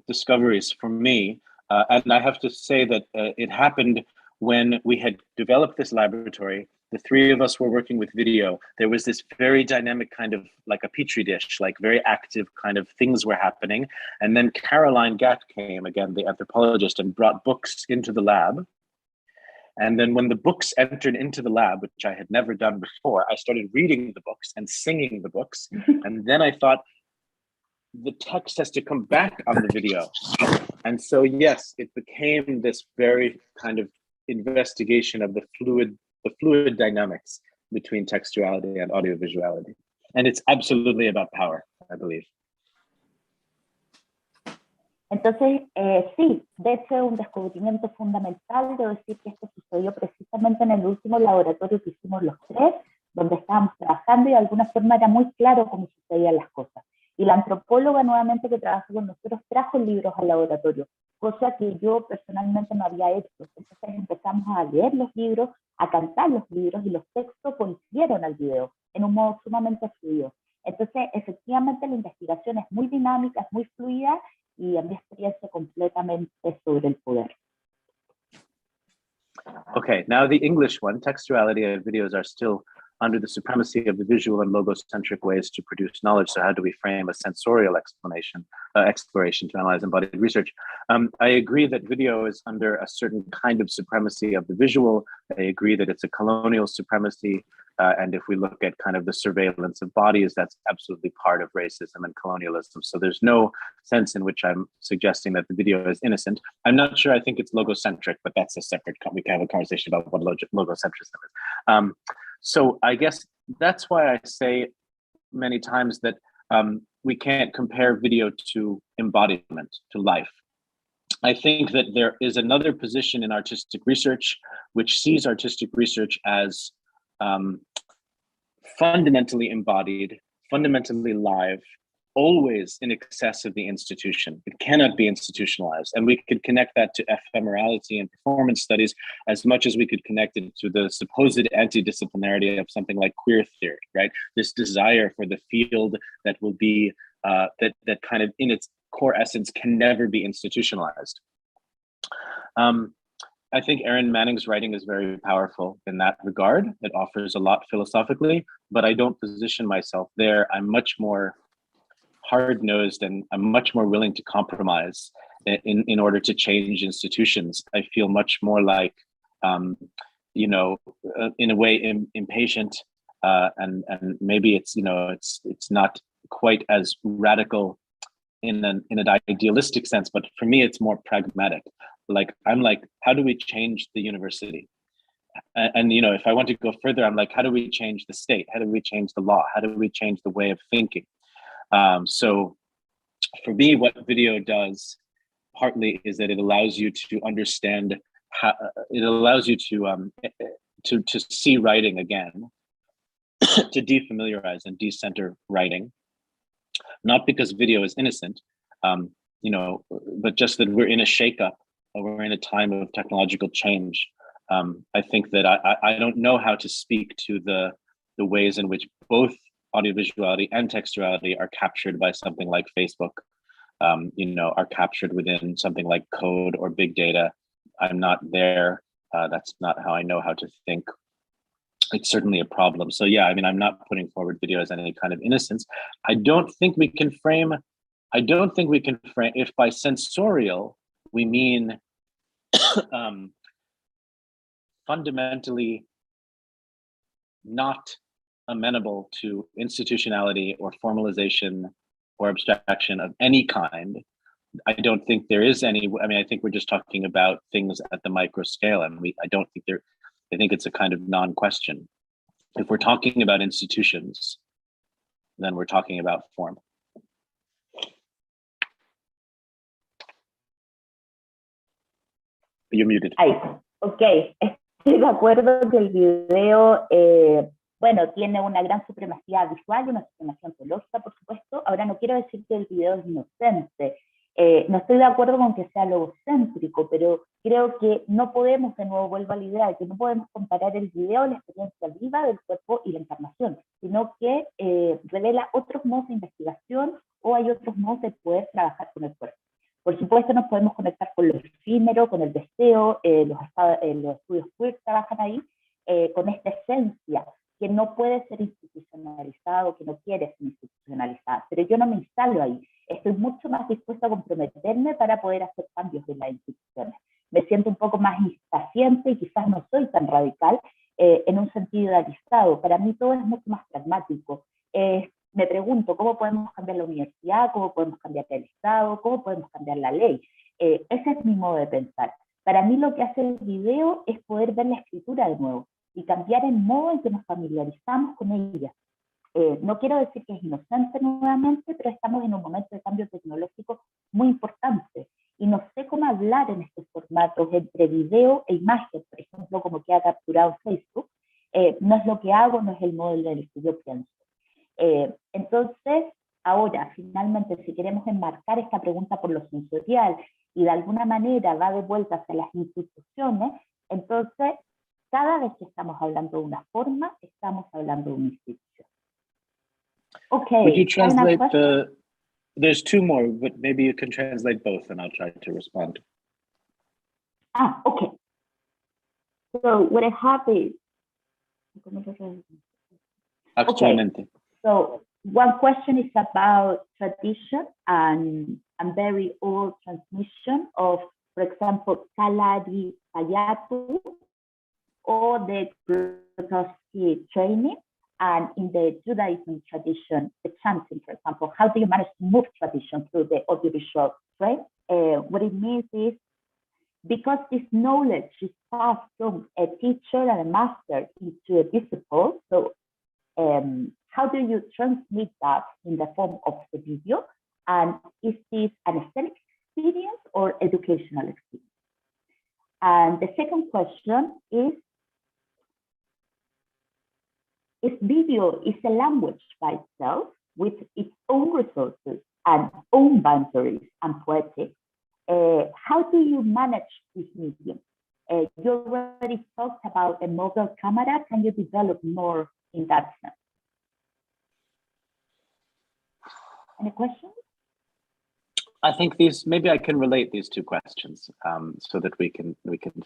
discoveries for me. And I have to say that it happened when we had developed this laboratory. The 3 of us were working with video. There was this very dynamic kind of like a petri dish, like very active kind of things were happening. And then Caroline Gatt came, again, the anthropologist, and brought books into the lab. And then when the books entered into the lab, which I had never done before, I started reading the books and singing the books. And then I thought, the text has to come back on the video. And so, yes, it became this very kind of investigation of the fluid dynamics between textuality and audiovisuality. And it's absolutely about power, I believe. Entonces, sí, de hecho es un descubrimiento fundamental. Debo decir que esto sucedió precisamente en el último laboratorio que hicimos los 3, donde estábamos trabajando y de alguna forma era muy claro cómo sucedían las cosas. Y la antropóloga nuevamente que trabaja con nosotros trajo libros al laboratorio, cosa que yo personalmente no había hecho. Entonces empezamos a leer los libros, a cantar los libros y los textos coincidieron al video en un modo sumamente fluido. Entonces, efectivamente, la investigación es muy dinámica, es muy fluida y en mi experiencia completamente sobre el poder. Okay, now the English one, textuality and videos are still under the supremacy of the visual and logocentric ways to produce knowledge. So how do we frame a sensorial exploration to analyze embodied research? I agree that video is under a certain kind of supremacy of the visual. I agree that it's a colonial supremacy. And if we look at kind of the surveillance of bodies, that's absolutely part of racism and colonialism. So there's no sense in which I'm suggesting that the video is innocent. I'm not sure I think it's logocentric, but that's a separate, we can have a conversation about what logocentrism is. So I guess that's why I say many times that we can't compare video to embodiment, to life. I think that there is another position in artistic research which sees artistic research as fundamentally embodied, fundamentally live, always in excess of the institution. It cannot be institutionalized. And we could connect that to ephemerality and performance studies as much as we could connect it to the supposed anti-disciplinarity of something like queer theory, right? This desire for the field that will be, that kind of in its core essence can never be institutionalized. I think Erin Manning's writing is very powerful in that regard. It offers a lot philosophically, but I don't position myself there. I'm much more hard-nosed and I'm much more willing to compromise in order to change institutions. I feel much more like, you know, in a way impatient, and maybe it's, you know, it's not quite as radical in an idealistic sense, but for me, it's more pragmatic. Like, I'm like, how do we change the university? And you know, if I want to go further, I'm like, how do we change the state? How do we change the law? How do we change the way of thinking? So for me, what video does partly is that it allows you to understand how, it allows you to see writing again, to defamiliarize and decenter writing, not because video is innocent, you know, but just that we're in a shakeup, or we're in a time of technological change. I think that I don't know how to speak to the ways in which both audiovisuality and textuality are captured by something like Facebook, you know, are captured within something like code or big data. I'm not there. That's not how I know how to think. It's certainly a problem. So yeah, I mean, I'm not putting forward video as any kind of innocence. I don't think we can frame, if by sensorial, we mean fundamentally not amenable to institutionality or formalization or abstraction of any kind. I don't think there is any, I mean, I think we're just talking about things at the micro scale, and I don't think I think it's a kind of non-question. If we're talking about institutions, then we're talking about form. You're muted. Ahí, ok, estoy de acuerdo que el video, bueno, tiene una gran supremacía visual y una supremacía ontológica, por supuesto. Ahora, no quiero decir que el video es inocente. No estoy de acuerdo con que sea logocéntrico, pero creo que no podemos, de nuevo vuelvo a la idea, que no podemos comparar el video, la experiencia viva del cuerpo y la encarnación, sino que revela otros modos de investigación o hay otros modos de poder trabajar con el cuerpo. Por supuesto, nos podemos conectar con lo efímero, con el deseo, los estudios queer trabajan ahí, con esta esencia que no puede ser institucionalizado, que no quiere ser institucionalizada, pero yo no me instalo ahí. Estoy mucho más dispuesta a comprometerme para poder hacer cambios en las instituciones. Me siento un poco más impaciente y quizás no soy tan radical en un sentido idealizado. Para mí todo es mucho más pragmático. Me pregunto, ¿cómo podemos cambiar la universidad? ¿Cómo podemos cambiar el Estado? ¿Cómo podemos cambiar la ley? Ese es mi modo de pensar. Para mí lo que hace el video es poder ver la escritura de nuevo y cambiar el modo en que nos familiarizamos con ella. No quiero decir que es inocente nuevamente, pero estamos en un momento de cambio tecnológico muy importante. Y no sé cómo hablar en estos formatos entre video e imagen, por ejemplo, como queda capturado Facebook. No es lo que hago, no es el modelo en el que yo pienso. Entonces, ahora, finalmente, si queremos enmarcar esta pregunta por lo sensorial y de alguna manera va de vuelta hacia las instituciones, entonces, cada vez que estamos hablando de una forma, estamos hablando de una institución. Okay. Would you translate There's two more, but maybe you can translate both and I'll try to respond. Okay. So what I have is, Actualmente. so one question is about tradition and very old transmission of, for example, Kalari Payatu or the Grotowski training, and in the Judaism tradition, the chanting, for example. How do you manage to move tradition through the audiovisual frame? What it means is, because this knowledge is passed from a teacher and a master into a disciple, so how do you transmit that in the form of the video? And is this an aesthetic experience or educational experience? And the second question is, if video is a language by itself with its own resources and own boundaries and poetics, how do you manage this medium? You already talked about a mobile camera. Can you develop more in that sense? Any questions? I think these, maybe I can relate these two questions so that we can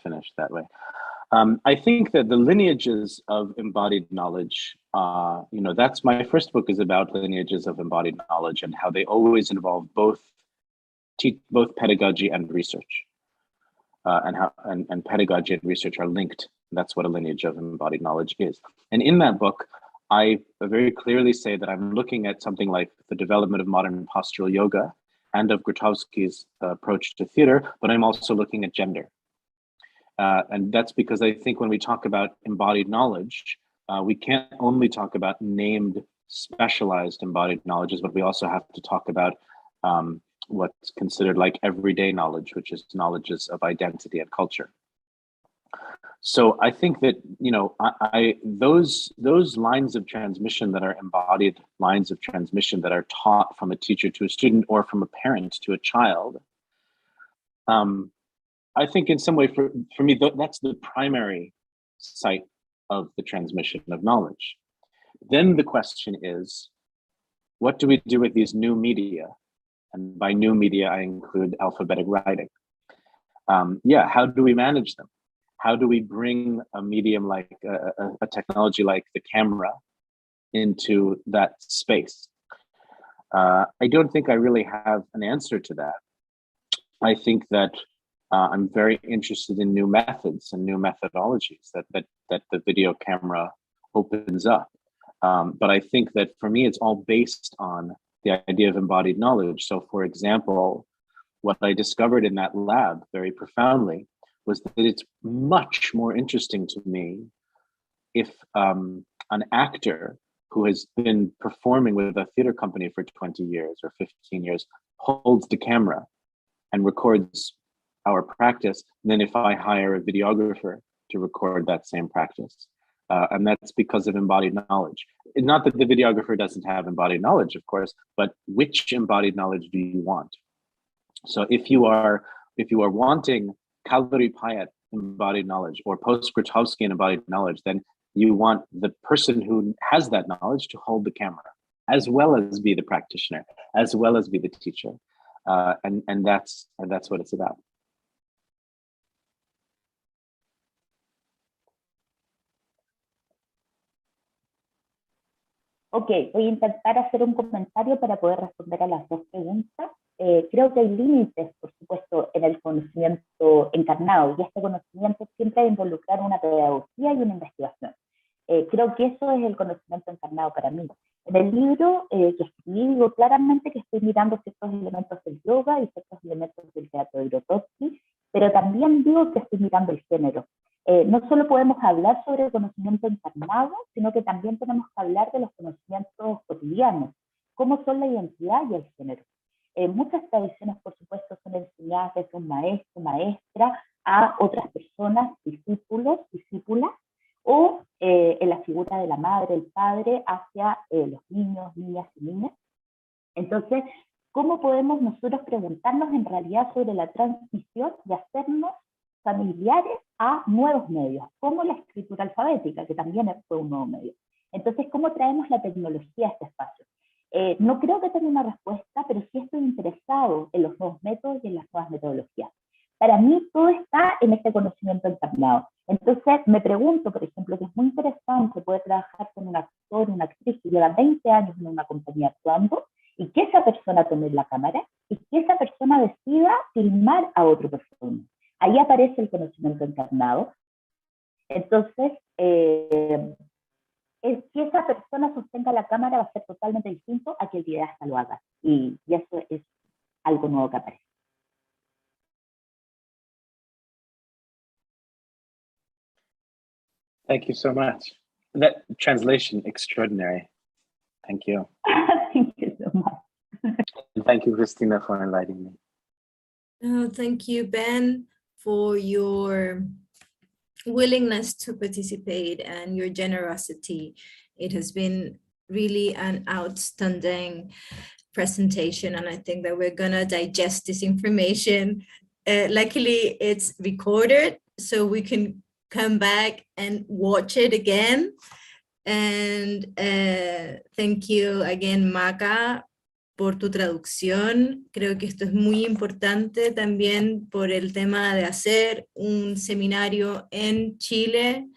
finish that way. I think that the lineages of embodied knowledge, that's my first book is about lineages of embodied knowledge and how they always involve both pedagogy and research, and pedagogy and research are linked. That's what a lineage of embodied knowledge is. And in that book, I very clearly say that I'm looking at something like the development of modern postural yoga and of Grotowski's approach to theater, but I'm also looking at gender. And that's because I think when we talk about embodied knowledge, we can't only talk about named specialized embodied knowledges, but we also have to talk about what's considered like everyday knowledge, which is knowledges of identity and culture. So I think that, those lines of transmission that are embodied lines of transmission that are taught from a teacher to a student or from a parent to a child, I think in some way for me, that's the primary site of the transmission of knowledge. Then the question is, what do we do with these new media? And by new media, I include alphabetic writing. How do we manage them? How do we bring a medium like a technology like the camera into that space? I don't think I really have an answer to that. I think that I'm very interested in new methods and new methodologies that the video camera opens up. But I think that for me, it's all based on the idea of embodied knowledge. So for example, what I discovered in that lab very profoundly was that it's much more interesting to me if an actor who has been performing with a theater company for 20 years or 15 years holds the camera and records our practice than if I hire a videographer to record that same practice. And that's because of embodied knowledge. Not that the videographer doesn't have embodied knowledge, of course, but which embodied knowledge do you want? So if you are wanting Kalari Payat embodied knowledge or post-Grotowski embodied knowledge, then you want the person who has that knowledge to hold the camera, as well as be the practitioner, as well as be the teacher. And that's what it's about. Ok, voy a intentar hacer un comentario para poder responder a las dos preguntas. Creo que hay límites, por supuesto, en el conocimiento encarnado, y este conocimiento siempre debe involucrar una pedagogía y una investigación. Creo que eso es el conocimiento encarnado para mí. En el libro que escribí, digo claramente que estoy mirando ciertos elementos del yoga y ciertos elementos del teatro de Grotowski, pero también digo que estoy mirando el género. No solo podemos hablar sobre el conocimiento encarnado, sino que también tenemos que hablar de los conocimientos cotidianos, cómo son la identidad y el género. Muchas tradiciones, por supuesto, son enseñadas desde un maestro, maestra, a otras personas, discípulos, discípulas, o en la figura de la madre, el padre, hacia los niños, niñas y niñas. Entonces, ¿cómo podemos nosotros preguntarnos en realidad sobre la transmisión y hacernos familiares a nuevos medios, como la escritura alfabética, que también fue un nuevo medio? Entonces, ¿cómo traemos la tecnología a este espacio? No creo que tenga una respuesta, pero sí estoy interesado en los nuevos métodos y en las nuevas metodologías. Para mí todo está en este conocimiento encarnado. Entonces me pregunto, por ejemplo, que es muy interesante poder trabajar con un actor, una actriz que lleva 20 años en una compañía actuando, y que esa persona tome la cámara y que esa persona decida filmar a otra persona. Ahí aparece el conocimiento encarnado. Entonces, que esa persona sostenga la cámara va a ser totalmente distinto a que el videasta lo haga. Y eso es algo nuevo que aparece. Thank you so much. That translation, extraordinary. Thank you. Thank you so much. And thank you, Christina, for inviting me. Oh, thank you, Ben, for your willingness to participate and your generosity. It has been really an outstanding presentation, and I think that we're gonna digest this information. Luckily, it's recorded, so we can come back and watch it again. And thank you again, Maca, por tu traducción. Creo que esto es muy importante también por el tema de hacer un seminario en Chile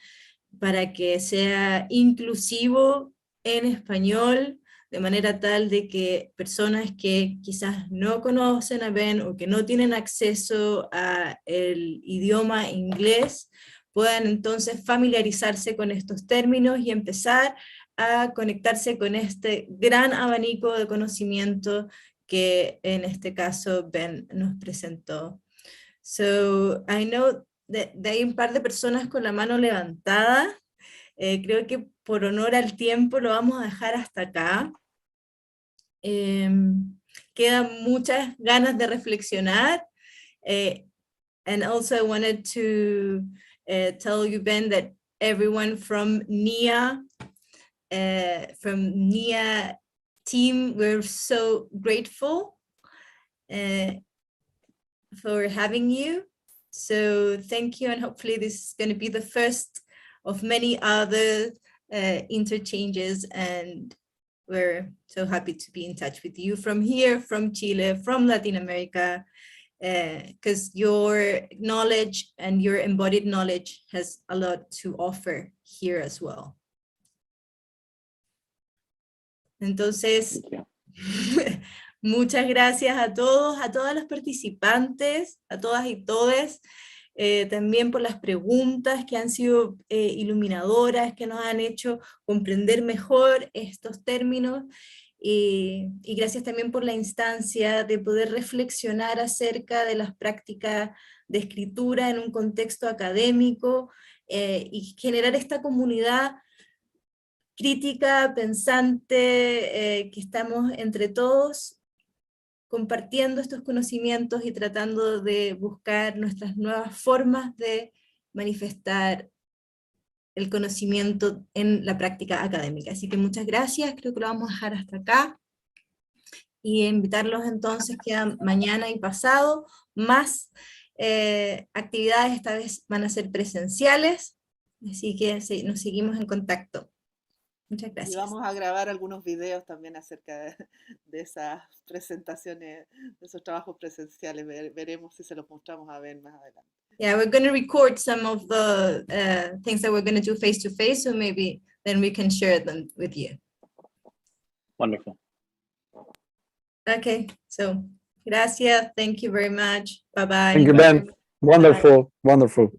para que sea inclusivo en español, de manera tal de que personas que quizás no conocen a Ben o que no tienen acceso al idioma inglés puedan entonces familiarizarse con estos términos y empezar a conectarse con este gran abanico de conocimiento que en este caso Ben nos presentó. So, I know that hay un par de personas con la mano levantada. Creo que por honor al tiempo lo vamos a dejar hasta acá. Quedan muchas ganas de reflexionar. And also I wanted to tell you, Ben, that everyone from NIA team, we're so grateful for having you. So thank you, and hopefully this is going to be the first of many other interchanges, and we're so happy to be in touch with you from here, from Chile, from Latin America, because your knowledge and your embodied knowledge has a lot to offer here as well. Entonces, muchas gracias a todos, a todas las participantes, a todas y todes, también por las preguntas que han sido iluminadoras, que nos han hecho comprender mejor estos términos, y gracias también por la instancia de poder reflexionar acerca de las prácticas de escritura en un contexto académico, y generar esta comunidad crítica, pensante, que estamos entre todos compartiendo estos conocimientos y tratando de buscar nuestras nuevas formas de manifestar el conocimiento en la práctica académica. Así que muchas gracias, creo que lo vamos a dejar hasta acá, y invitarlos entonces, quedan mañana y pasado más actividades, esta vez van a ser presenciales, así que nos seguimos en contacto. Muchas gracias. Y vamos a grabar algunos videos también acerca de esas presentaciones, de esos trabajos presenciales. Veremos si se los mostramos a Ben más adelante. Yeah, we're going to record some of the things that we're going to do face to face, so maybe then we can share them with you. Wonderful. Okay, so gracias, thank you very much. Bye-bye. Thank you, Ben. Wonderful, wonderful.